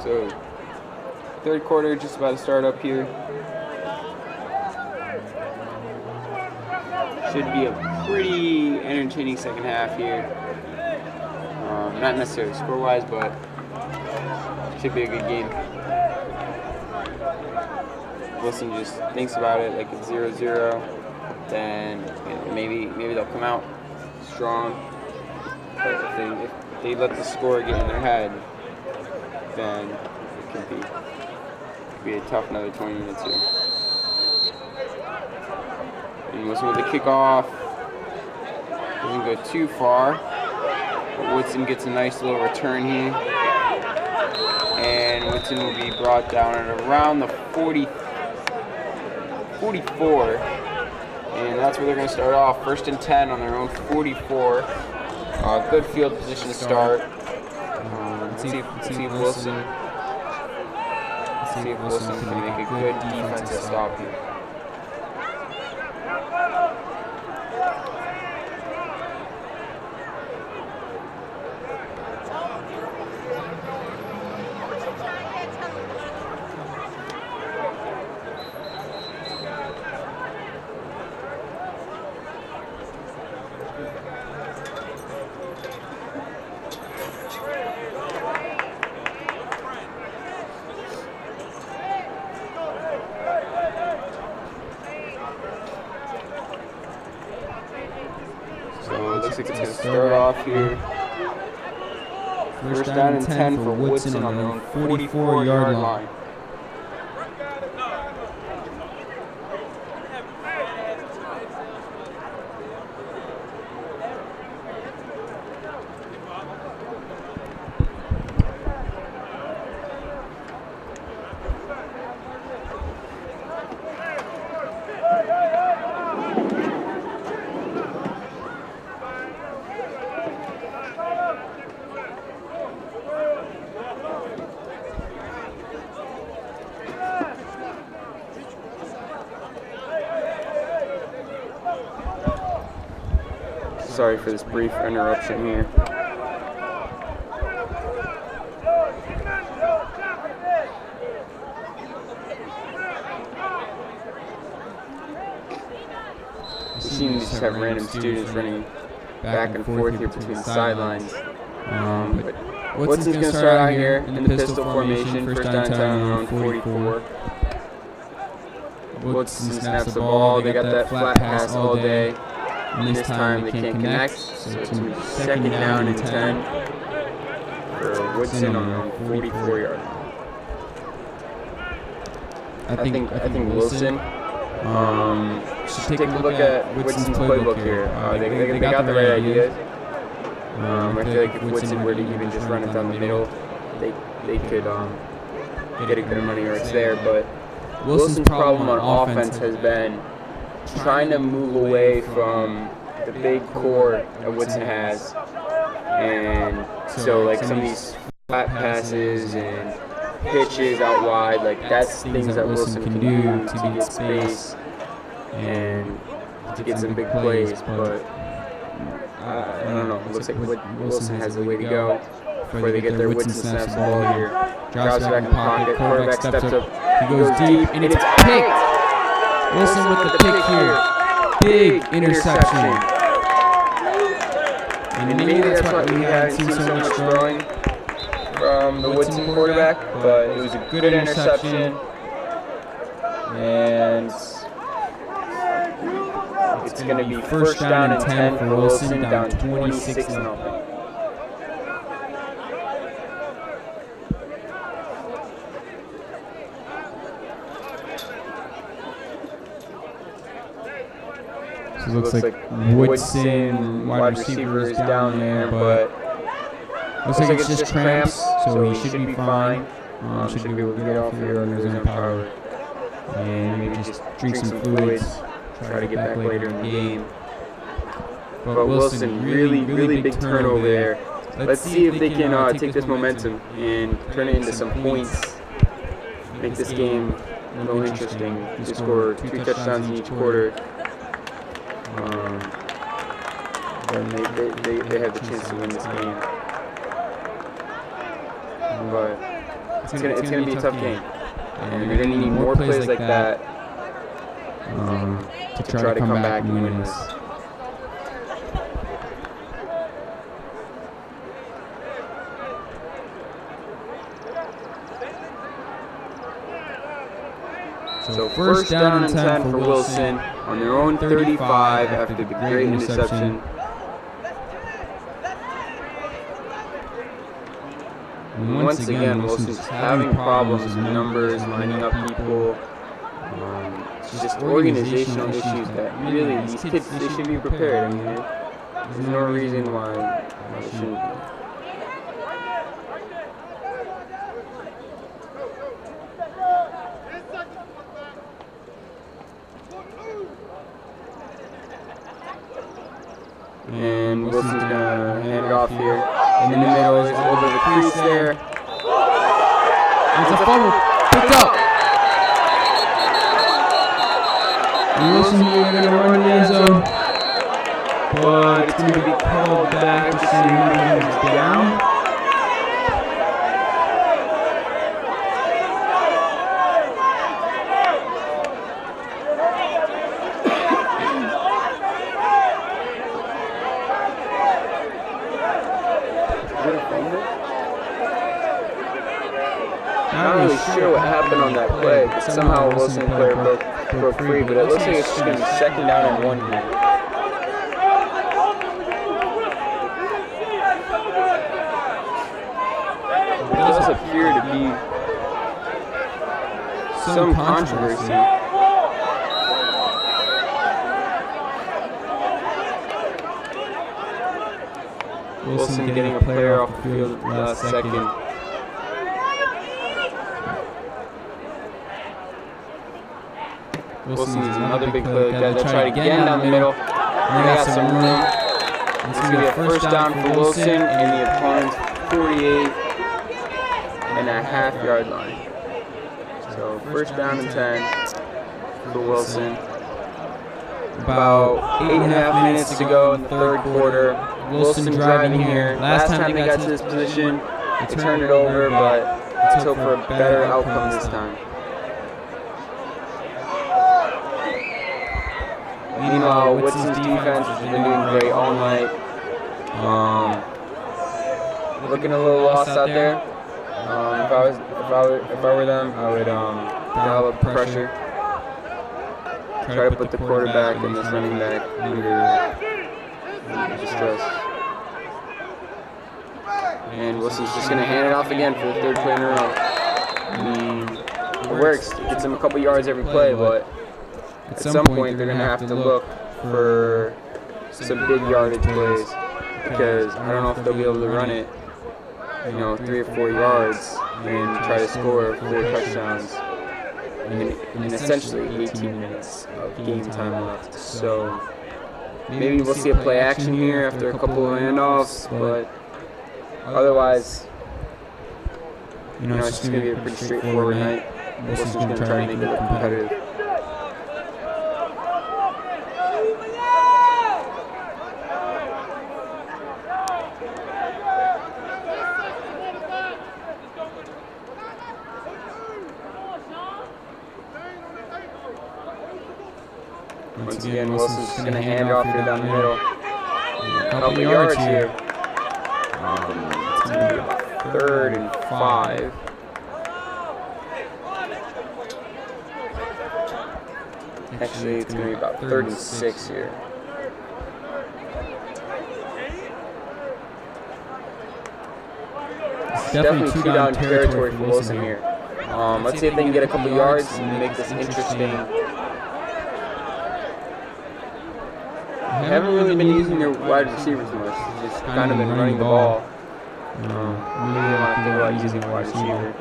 Speaker 1: So, third quarter just about to start up here. Should be a pretty entertaining second half here. Not necessarily score-wise, but should be a good game. Woodson just thinks about it like it's 0-0. Then maybe they'll come out strong. But if they let the score get in their head, then it could be a tough another 20 minutes here. And Woodson with the kickoff. Doesn't go too far. But Woodson gets a nice little return here. And Woodson will be brought down at around the 44. And that's where they're going to start off. 1st and 10 on their own 44. Good field position to start. Let's see if Woodson can make a good defensive stop here. Looks like it's going to start off here. 1st down and 10 for Woodson on their own 44-yard line. Sorry for this brief interruption here. We seem to just have random students running back and forth here between the sidelines. But Woodson's going to start out here in the pistol formation, first down and 10 on their own 44. Woodson snaps the ball. They got that flat pass all day. And this time they can't connect, so it's going to be second down and 10 for Woodson on their own 44-yard line. I think Wilson should take a look at Woodson's playbook here. They got the right ideas. I feel like if Woodson were to even just run it down the middle, they could get a good amount of yards there. But Wilson's problem on offense has been trying to move away from the big core that Woodson has. And so like some of these flat passes and pitches out wide, like that's things that Wilson can do to get space and to get some big plays. But I don't know. It looks like Wilson has a way to go before they get there. Woodson snaps the ball here. Drops back in the pocket. Quarterback steps up. He goes deep, and it's picked. Wilson with the pick here. Big interception. And maybe that's why we haven't seen so much throwing from the Woodson quarterback, but it was a good interception. And it's going to be first down and 10 for Wilson, down 26-0.
Speaker 2: So it looks like Woodson, wide receiver, is down there, but looks like it's just cramps, so he should be fine. Should be able to get off here under his own power. And maybe just drink some fluids, try to get back later in the game.
Speaker 1: But Wilson, really big turnover there. Let's see if they can take this momentum and turn it into some points. Make this game a little interesting. They score 2 touchdowns in each quarter. Then they have the chance to win this game. But it's gonna be a tough game. And you're gonna need more plays like that to try to come back and win this. So first down and 10 for Wilson on their own 35 after the great interception. And once again, Wilson's having problems with numbers, lining up people. It's just organizational issues that really, these kids, they should be prepared. I mean, there's no reason why they shouldn't be. And Wilson's gonna hand it off here. In the middle, there's a little bit of a crease there. And it's a fumble. Picked up. And Wilson here gonna run in the end zone. But it's gonna be called back. Just so he's down. Not really sure what happened on that play, but somehow a Wilson player broke free, but it looks like it's just going to be second down and 1 here. There does appear to be some controversy. Wilson getting a player off the field last second. Wilson needs another big play. They'll try it again down the middle. And they got some room. It's going to be a first down for Wilson in the opponent's 48.5-yard line. So first down and 10 for Wilson. About 8.5 minutes to go in the third quarter. Wilson driving here. Last time they got to this position, they turned it over, but let's hope for a better outcome this time. Meanwhile, Woodson's defense has been doing great all night. Looking a little lost out there. If I were them, I would dial up pressure. Try to put the quarterback and this running back under stress. And Wilson's just going to hand it off again for the third play in a row. I mean, it works. It gets him a couple yards every play, but at some point they're going to have to look for some big yardage plays because I don't know if they'll be able to run it, 3 or 4 yards and try to score 4 touchdowns in essentially 18 minutes of game time left. So maybe we'll see a play action here after a couple of handoffs, but otherwise, it's just going to be a pretty straightforward night. Wilson's going to try to make it look competitive. Once again, Wilson's just going to hand it off here down the middle. A couple yards here. It's going to be about 3rd and 5. Actually, it's going to be about 3rd and 6 here. It's definitely 2-down territory for Wilson here. Let's see if they can get a couple yards and make this interesting. They haven't really been using their wide receivers much. They've just kind of been running the ball. Really want to think about using a wide receiver.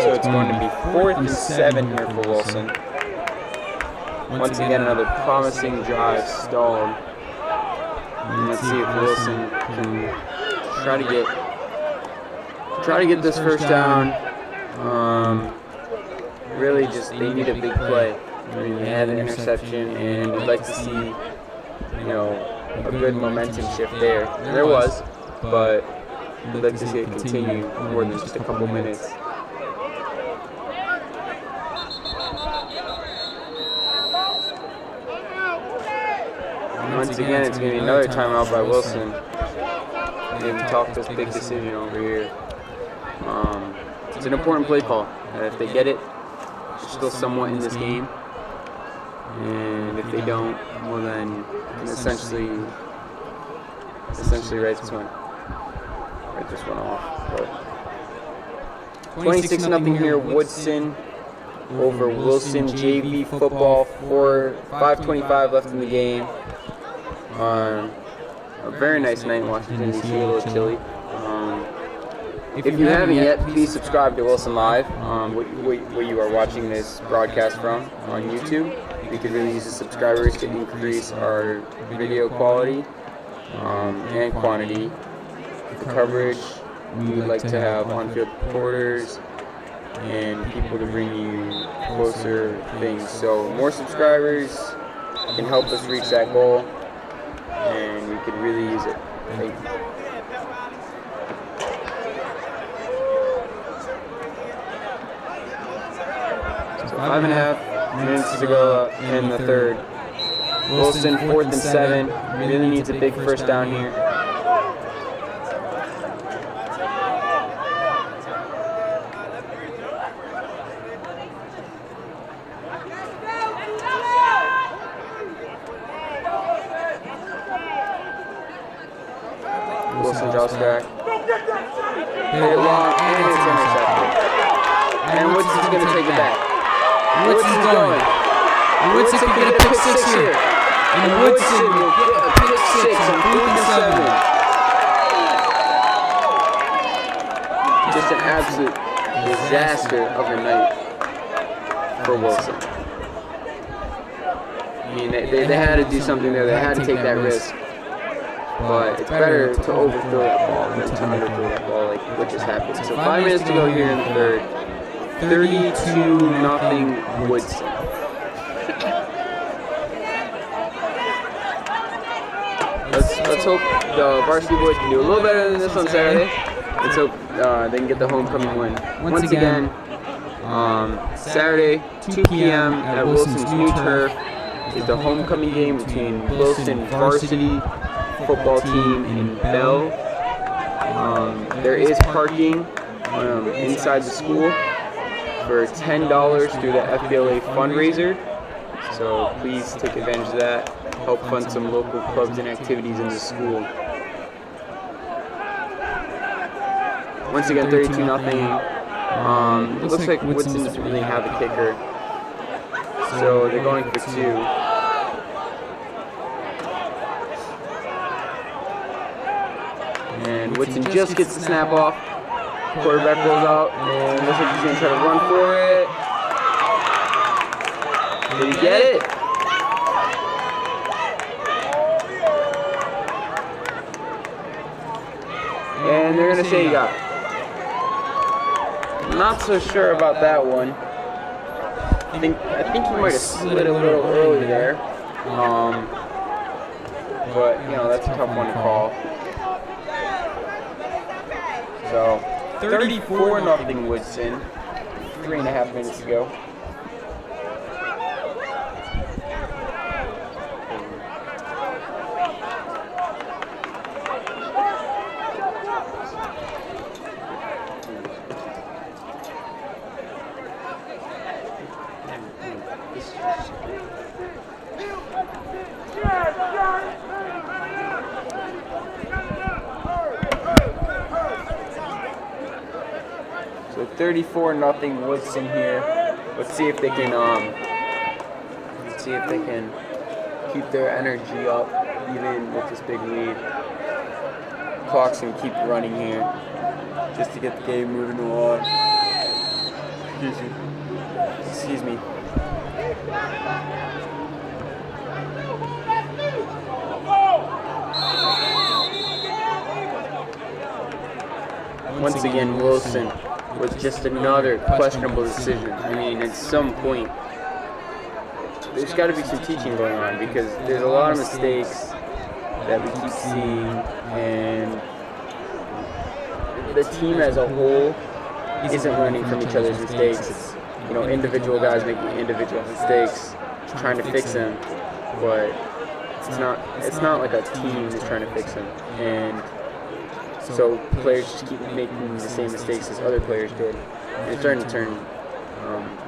Speaker 1: So it's going to be 4th and 7 here for Wilson. Once again, another promising drive stalled. And let's see if Wilson can try to get this first down. Really, just they need a big play. I mean, they had an interception, and we'd like to see, a good momentum shift there. There was, but we'd like to see it continue more than just a couple minutes. Once again, it's going to be another timeout by Wilson. They've talked this big decision over here. It's an important play call. If they get it, they're still somewhat in this game. And if they don't, well then, can essentially write this one off. But 26-0 here, Woodson over Wilson JV football. 5:25 left in the game. A very nice night in Washington, D.C., a little chilly. If you haven't yet, please subscribe to Wilson Live, where you are watching this broadcast from on YouTube. We could really use the subscribers to increase our video quality and quantity. The coverage, we would like to have on-field reporters and people to bring you closer things. So more subscribers can help us reach that goal, and we could really use it. Thank you. So 5.5 minutes to go in the third. Wilson 4th and 7. Really needs a big first down here. Wilson draws back. Hit it long, and it's intercepted. And Woodson's going to take it back. Woodson's going. Woodson can get a pick 6 here. And Woodson will get a pick 6 on 4th and 7. Just an absolute disaster of a night for Wilson. I mean, they had to do something there. They had to take that risk. But it's better to overthrow that ball than to underthrow that ball, like what just happened. So 5 minutes to go here in the third. 32-0 Woodson. Let's hope the varsity boys can do a little better than this on Saturday. Let's hope they can get the homecoming win. Once again, Saturday, 2 p.m. at Wilson's new turf is the homecoming game between Wilson varsity football team and Bell. There is parking inside the school for $10 through the FBLA fundraiser. So please take advantage of that. Help fund some local clubs and activities in the school. Once again, 32-0. It looks like Woodson doesn't really have a kicker. So they're going for 2. And Woodson just gets the snap off. Quarterback rolls out, and looks like he's going to try to run for it. Did he get it? And they're going to say he got it. Not so sure about that one. I think he might have slid a little early there. But, you know, that's a tough one to call. So, 34-0 Woodson. 3.5 minutes to go. So 34-0 Woodson here. Let's see if they can keep their energy up even with this big lead. Clock's gonna keep running here just to get the game moving along. Excuse me. Once again, Wilson with just another questionable decision. I mean, at some point, there's got to be some teaching going on because there's a lot of mistakes that we keep seeing, and the team as a whole isn't learning from each other's mistakes. It's, you know, individual guys making individual mistakes, trying to fix them, but it's not like a team is trying to fix them. And so players just keep making the same mistakes as other players did. And it's starting to turn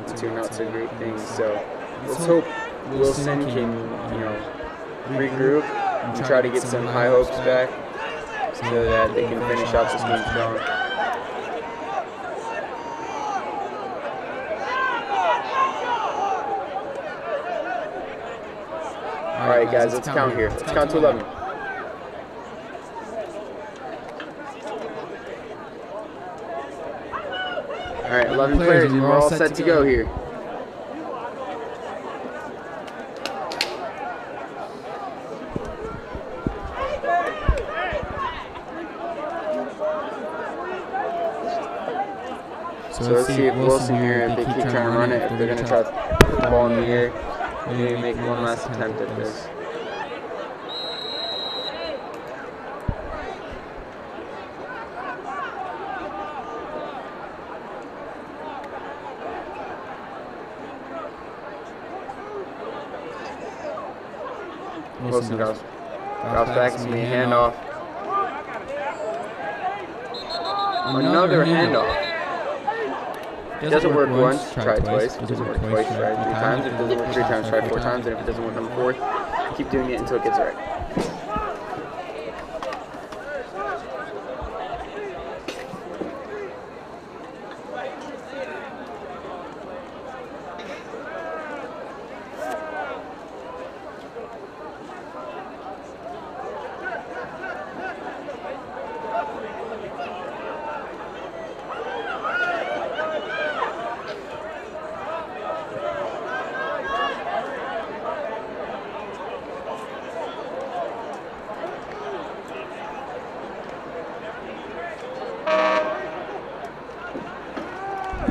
Speaker 1: into not so great things. So let's hope Wilson can, you know, regroup and try to get some high hopes back so that they can finish off this game strong. All right, guys, let's count here. Let's count to 11. All right, 11 players, and we're all set to go here. So let's see if Wilson here, if they keep trying to run it, if they're going to try to put the ball in the air, maybe make one last attempt at this. Wilson goes back, it's going to be a handoff. Another handoff. Doesn't work once, try it twice. Doesn't work twice, try it 3 times. If it doesn't work 3 times, try it 4 times. And if it doesn't work on the 4th, keep doing it until it gets right.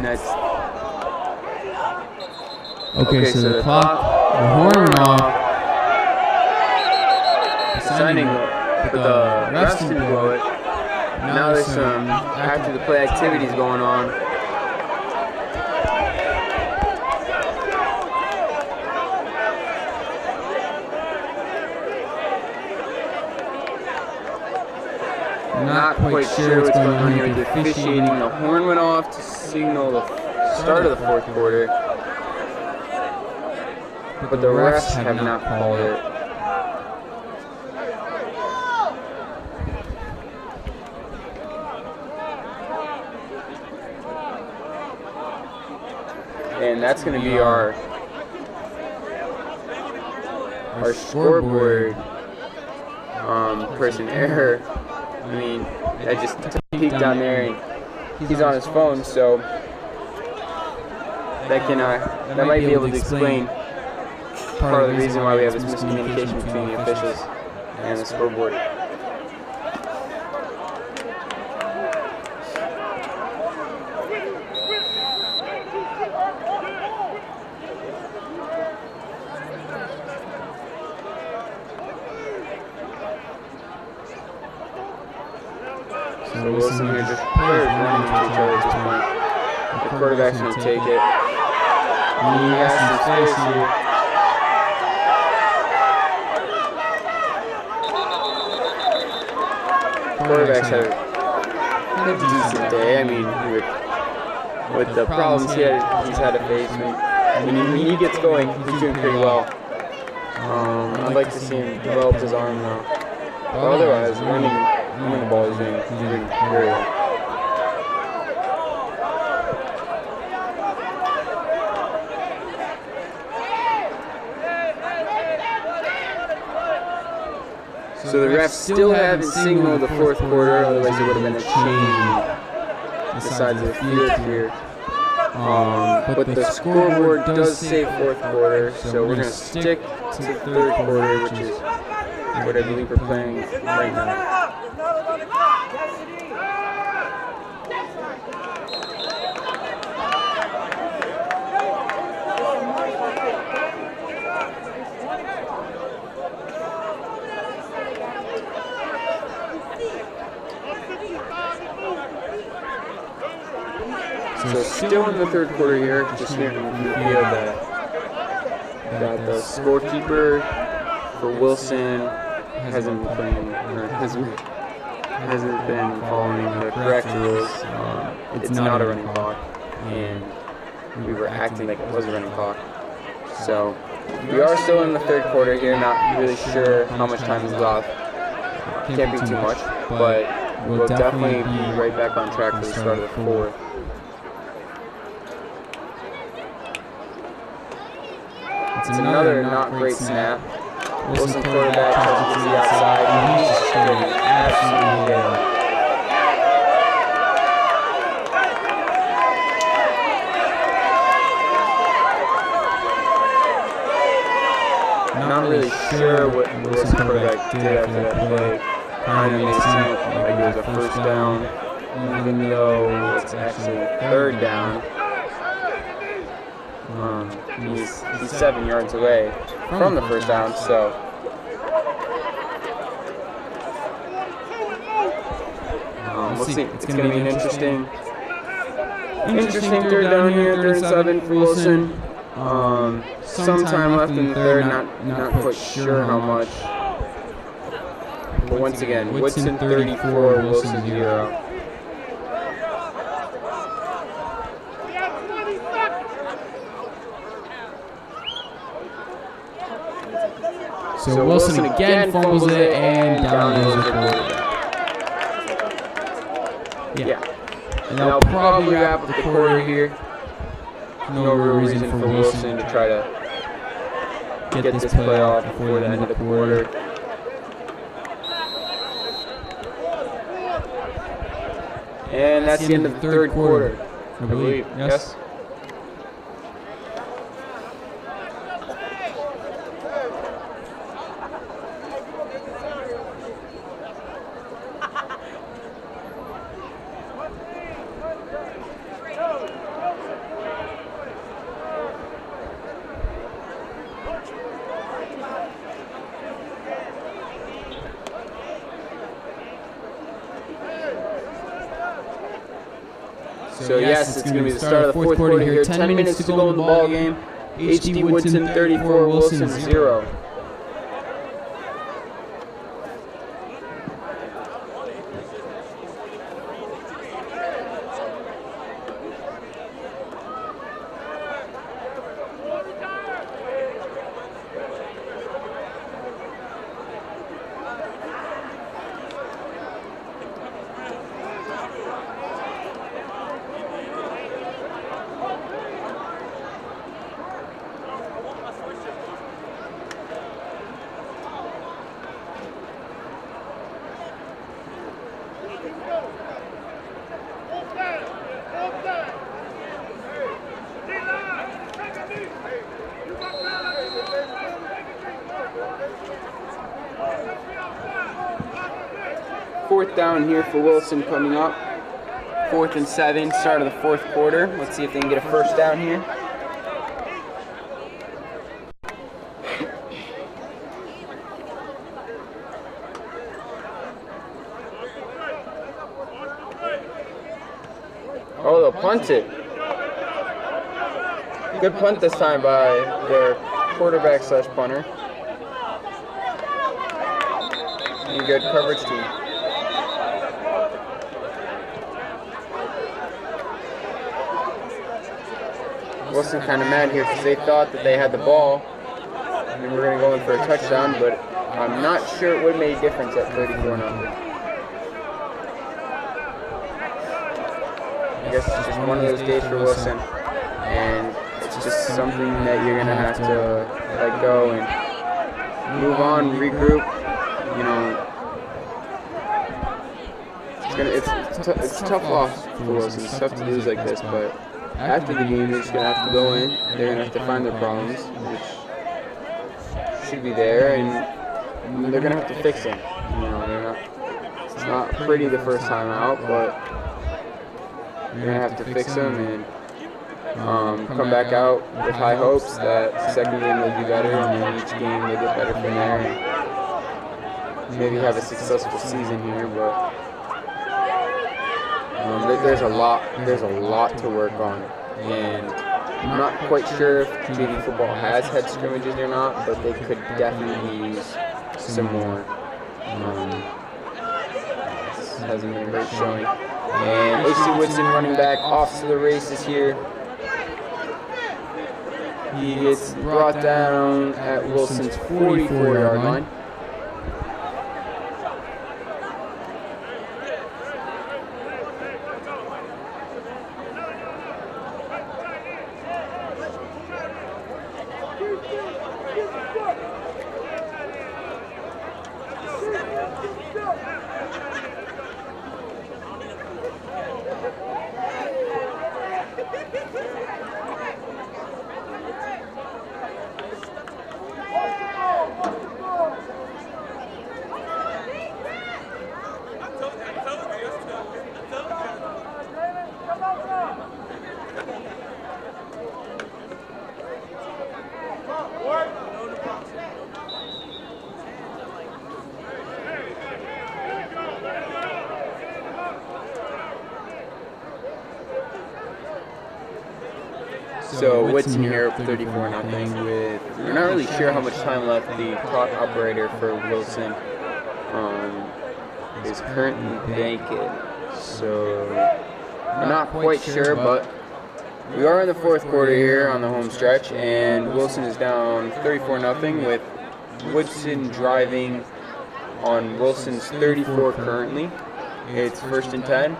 Speaker 1: that's
Speaker 2: Okay, so the clock, the horn went off.
Speaker 1: signing, but the refs didn't blow it. Now there's some after the play activities going on. Not quite sure what's going on here with the officiating. The horn went off to signal the start of the fourth quarter, but the refs have not called it. And that's going to be our scoreboard person error. I mean, I just peeked down there and he's on his phone, so that might be able to explain part of the reason why we have this miscommunication between the officials and the scoreboard. So Wilson here, just players running into each other at this point. The quarterback's going to take it. And he has some space here. Quarterback's had a decent day. I mean, with the problems he's had to face, when he gets going, he's doing pretty well. I'd like to see him develop his arm now. But otherwise, running the ball, he's doing very well. So the refs still haven't signaled the fourth quarter, otherwise there would have been a change in the sides of the field here. But the scoreboard does say fourth quarter, so we're going to stick to the third quarter, which is what I believe we're playing right now. So still in the third quarter here, just hearing from the field that the scorekeeper for Wilson hasn't been playing, or hasn't been following the correct rules. It's not a running clock, and we were acting like it was a running clock. So we are still in the third quarter here, not really sure how much time is left. Can't be too much, but we'll definitely be right back on track for the start of the fourth. It's another not great snap. Wilson quarterback tries to get to the outside, and he's just getting absolutely nailed. Not really sure what Wilson quarterback did after that play. Kind of made it seem like it was a first down, even though it's actually third down. He's 7 yards away from the first down, so we'll see. It's going to be an interesting third down here, 3rd and 7 for Wilson. Some time left in the third, not quite sure how much. But once again, Woodson 34, Wilson 0.
Speaker 2: So Wilson again fumbles it, and down goes the quarterback. Yeah. And that'll probably wrap up the quarter here. No real reason for Wilson to try to get this play off before the end of the quarter.
Speaker 1: And that's the end of the third quarter,
Speaker 2: I believe. Yes.
Speaker 1: So yes, it's going to be the start of the fourth quarter here. 10 minutes to go in the ball game. HD Woodson 34, Wilson 0. Fourth down here for Wilson coming up. 4th and 7, start of the fourth quarter. Let's see if they can get a first down here. Oh, they'll punt it. Good punt this time by their quarterback slash punter. And good coverage team. Wilson kind of mad here because they thought that they had the ball and we were going to go in for a touchdown, but I'm not sure it would have made a difference at 34-0. I guess it's just one of those days for Wilson, and it's just something that you're going to have to let go and move on, regroup. You know, it's a tough loss for Wilson. It's tough to lose like this, but after the game, they're just going to have to go in. They're going to have to find their problems, which should be there, and they're going to have to fix them. You know, it's not pretty the first time out, but they're going to have to fix them and come back out with high hopes that second game they'll do better, and then each game they get better from there, and maybe have a successful season here, but there's a lot to work on, and I'm not quite sure if JV football has had scrimmages or not, but they could definitely use some more. This hasn't been a great showing. And HC Woodson running back off to the races here. He gets brought down at Wilson's 44-yard line. So Woodson here up 34-0 with, we're not really sure how much time left. The clock operator for Wilson is currently banking, so we're not quite sure, but we are in the fourth quarter here on the home stretch, and Wilson is down 34-0 with Woodson driving on Wilson's 34 currently. It's 1st and 10,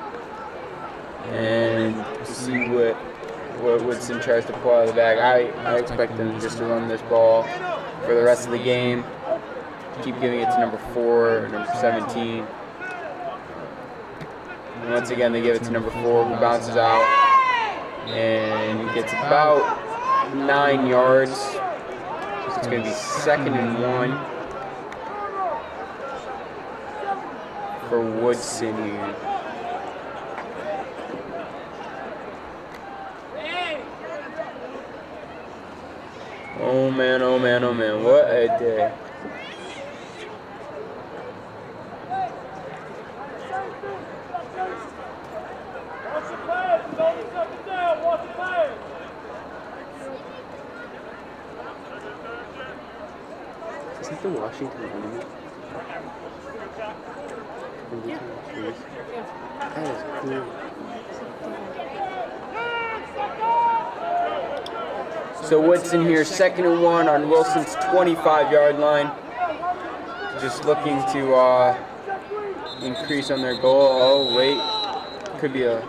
Speaker 1: and to see what Woodson tries to pull out of the bag. I expect them just to run this ball for the rest of the game. Keep giving it to number 4 or number 17. And once again, they give it to number 4, who bounces out and gets about 9 yards. So it's going to be 2nd and 1 for Woodson here. Oh man, oh man, oh man, what a day. Is that the Washington Monument?
Speaker 3: Yeah.
Speaker 1: That is cool. So Woodson here, 2nd and 1 on Wilson's 25-yard line. Just looking to increase on their goal. Oh, wait. Could be a...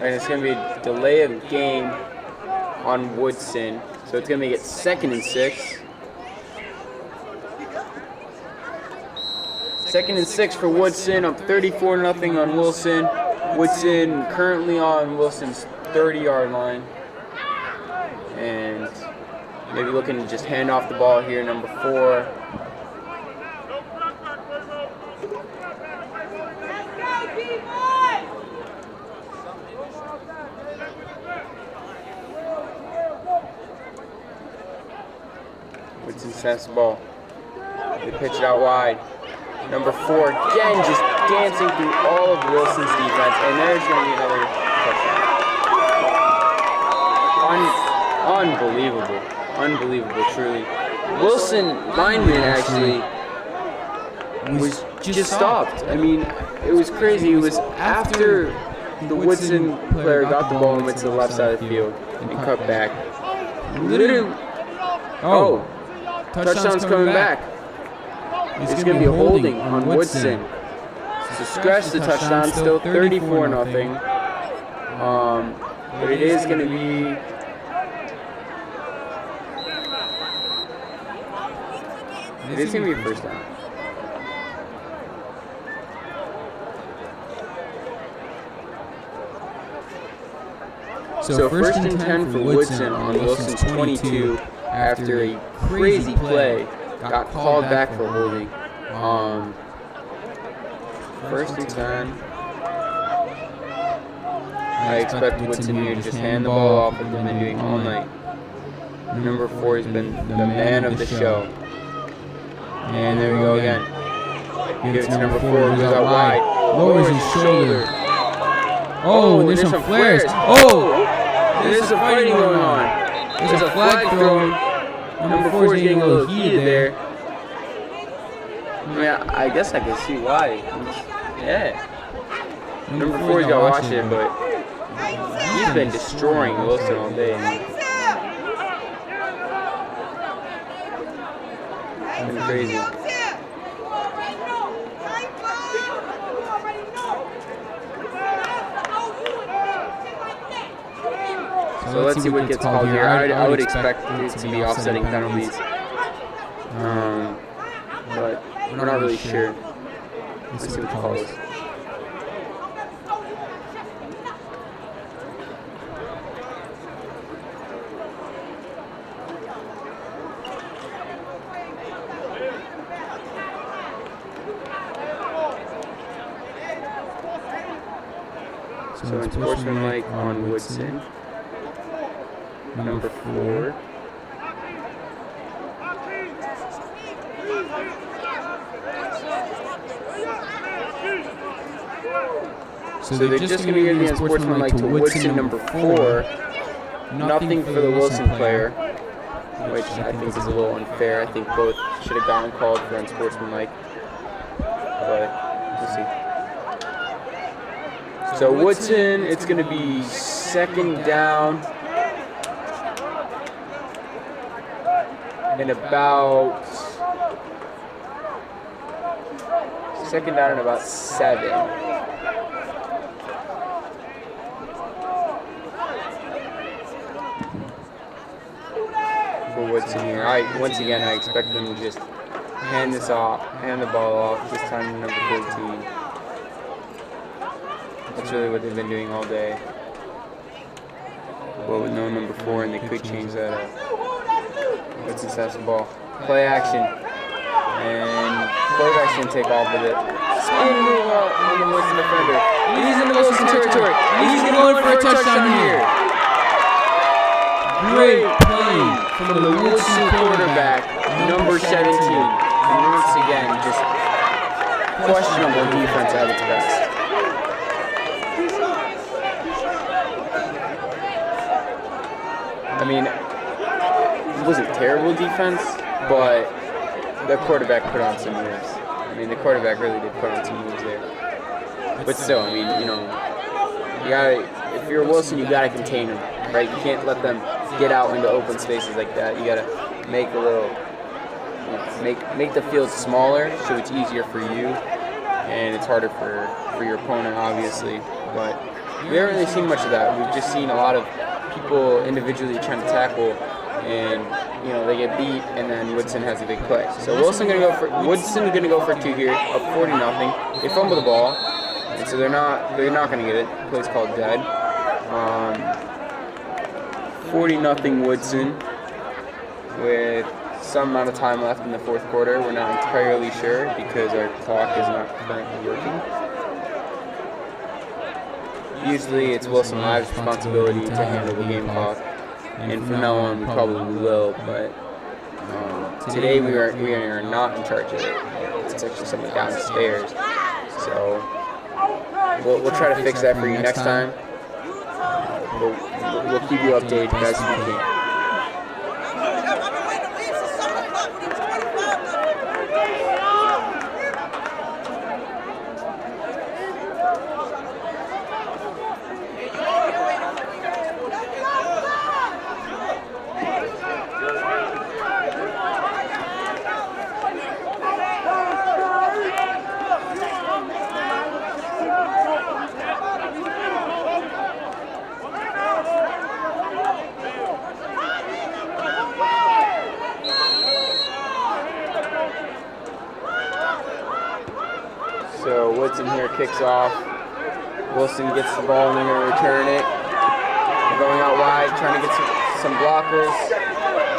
Speaker 1: And it's going to be a delay of game on Woodson. So it's going to make it 2nd and 6. 2nd and 6 for Woodson. Up 34-0 on Wilson. Woodson currently on Wilson's 30-yard line. And maybe looking to just hand off the ball here, number 4. Woodson sets the ball. They pitch it out wide. Number 4 again just dancing through all of Wilson's defense, and there's going to be another touchdown. Unbelievable. Unbelievable, truly. Wilson lineman actually was just stopped. I mean, it was crazy. It was after the Woodson player got the ball and went to the left side of the field and cut back. Literally. Oh, touchdown's coming back. It's going to be a holding on Woodson. So scratch the touchdown, still 34-0. But it is going to be... It is going to be a first down. So 1st and 10 for Woodson on Wilson's 22 after a crazy play. Got called back for holding. 1st and 10. I expect Woodson here to just hand the ball off like they've been doing all night. Number 4 has been the man of the show. And there we go again. Give it to number 4, who's out wide. Lowers his shoulder.
Speaker 2: Oh, there's some flares. Oh!
Speaker 1: There's some fighting going on. There's a flag thrown. Number 4 is getting a little heated there. Yeah, I guess I can see why. Yeah. Number 4's got to watch it, but he's been destroying Wilson all day. It's been crazy. So let's see what gets called here. I would expect it to be offsetting penalties. But we're not really sure. Let's see what the call is. So unsportsmanlike on Woodson. Number 4. So they're just going to give the unsportsmanlike to Woodson, number 4. Nothing for the Wilson player, which I think is a little unfair. I think both should have gotten called for unsportsmanlike. But we'll see. So Woodson, it's going to be 2nd down. And about 2nd down and about 7. For Woodson here. Once again, I expect them to just hand the ball off. This time to number 13. That's really what they've been doing all day. But with no number 4, and they could change that up. Woodson has the ball. Play action. And quarterback's going to take off with it. Spin move out on the Woodson defender. He's in the Wilson territory. He's going for a touchdown here. Great play from the Woodson quarterback, number 17. And once again, just questionable defense at its best. I mean, wasn't terrible defense, but the quarterback put on some moves. I mean, the quarterback really did put on some moves there. But still, I mean, you gotta, if you're Wilson, you gotta contain them, right? You can't let them get out into open spaces like that. You gotta make a little, make the field smaller so it's easier for you, and it's harder for your opponent, obviously. But we haven't really seen much of that. We've just seen a lot of people individually trying to tackle, and they get beat, and then Woodson has a big play. So Woodson gonna go for 2 here, up 40-0. They fumble the ball, and so they're not gonna get it. The play's called dead. 40-0 Woodson with some amount of time left in the fourth quarter. We're not entirely sure because our clock is not currently working. Usually it's Wilson Live's responsibility to handle the game clock, and from now on we probably will, but today we are not in charge of it. It's actually someone downstairs. So we'll try to fix that for you next time. We'll keep you updated as we can. So Woodson here kicks off. Wilson gets the ball and they're going to return it. They're going out wide, trying to get some blockers.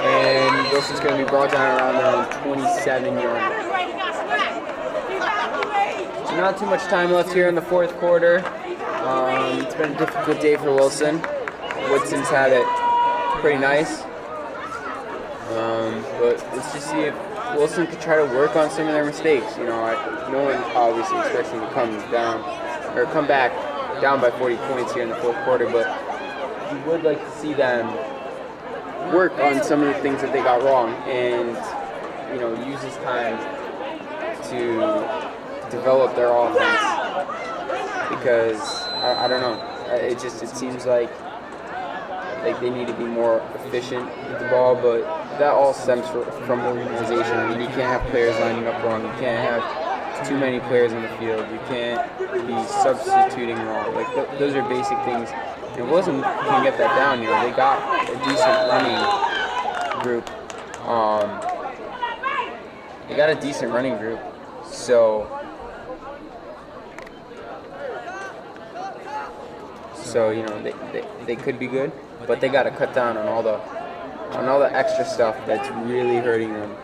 Speaker 1: And Wilson's going to be brought down around their own 27-yard. So not too much time left here in the fourth quarter. It's been a difficult day for Wilson. Woodson's had it pretty nice. But let's just see if Wilson could try to work on some of their mistakes. No one obviously expects them to come back down by 40 points here in the fourth quarter, but you would like to see them work on some of the things that they got wrong, and use this time to develop their offense. Because I don't know, it seems like they need to be more efficient with the ball, but that all stems from organization. I mean, you can't have players lining up wrong. You can't have too many players in the field. You can't be substituting wrong. Those are basic things. And Wilson can get that down. They got a decent running group. They got a decent running group. So they could be good, but they got to cut down on all the extra stuff that's really hurting them.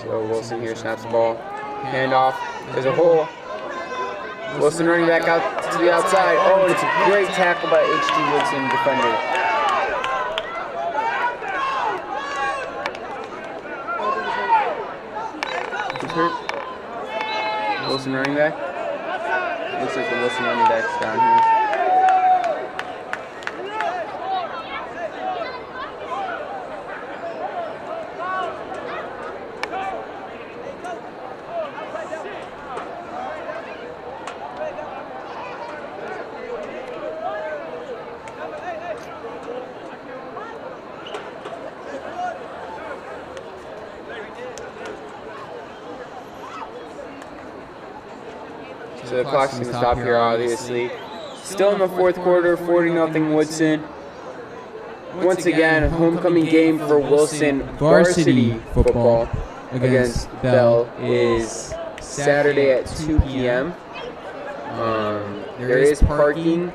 Speaker 1: So Wilson here snaps the ball, handoff. There's a hole. Wilson running back out to the outside. Oh, and it's a great tackle by H.T. Woodson, defender. Hurt. Wilson running back. Looks like the Wilson running back's down here. So the clock's going to stop here, obviously. Still in the fourth quarter, 40-0 Woodson. Once again, homecoming game for Wilson varsity football against Bell is Saturday at 2 p.m. There is parking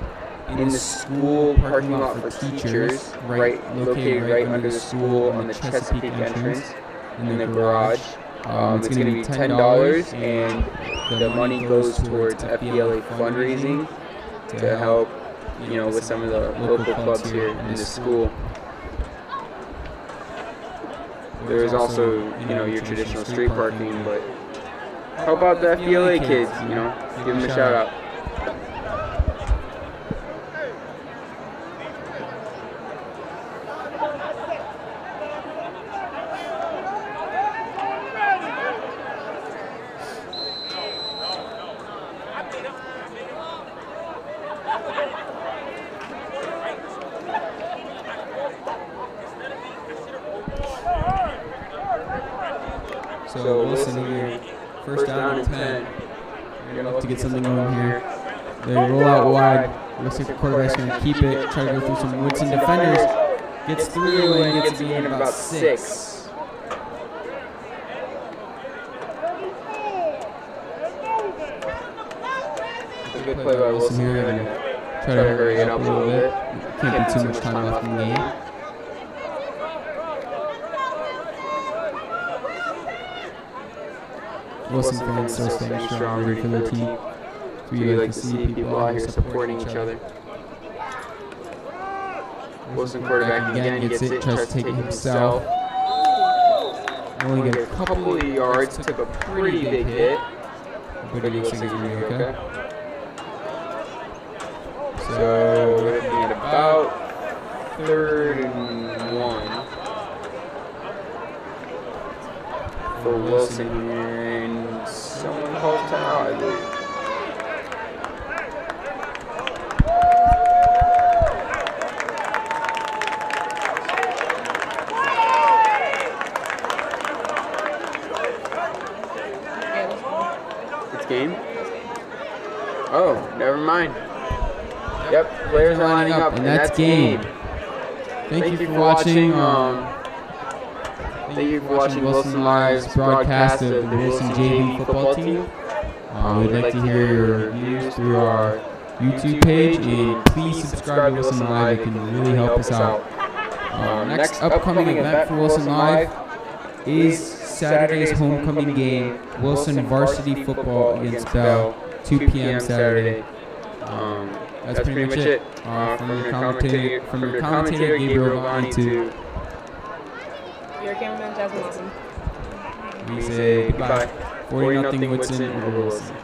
Speaker 1: in the school parking lot for teachers, located right under the school on the Chesapeake entrance in the garage. It's going to be $10, and the money goes towards FBLA fundraising to help, with some of the local clubs here in the school. There is also, your traditional street parking, but Help out the FBLA kids, you know, give them a shout out.
Speaker 2: So Woodson here, first down and 10. They're gonna look to get something going here. They roll out wide. Looks like the quarterback's gonna keep it. Try to go through some Woodson defenders. Gets through and gets in about 6.
Speaker 1: Good play by Woodson here.
Speaker 2: Try to hurry it up a little bit. Can't be too much time left in the game. Woodson fans still staying strong, ready for their team.
Speaker 1: We like to see people out here supporting each other. Woodson quarterback again gets it, tries to take it himself. Only get a couple of yards, took a pretty big hit, but he looks like he's going to be okay. So we're looking at about 3rd and 1 for Woodson here, and someone called timeout, I believe. It's game? Oh, never mind. Yep, players are lining up, and that's game. Thank you for watching. Thank you for watching Woodson Live's broadcast of the Woodson JV football team. We'd like to hear your reviews through our YouTube page, and please subscribe to Woodson Live. It can really help us out. Next upcoming event for Woodson Live is Saturday's homecoming game, Woodson varsity football against Bell, 2 p.m. Saturday.
Speaker 2: That's pretty much it. From your commentator Gabriel Vani to
Speaker 3: Your cameraman, Jasmine Woodson.
Speaker 2: we say goodbye. 40-0 Woodson over Woodson.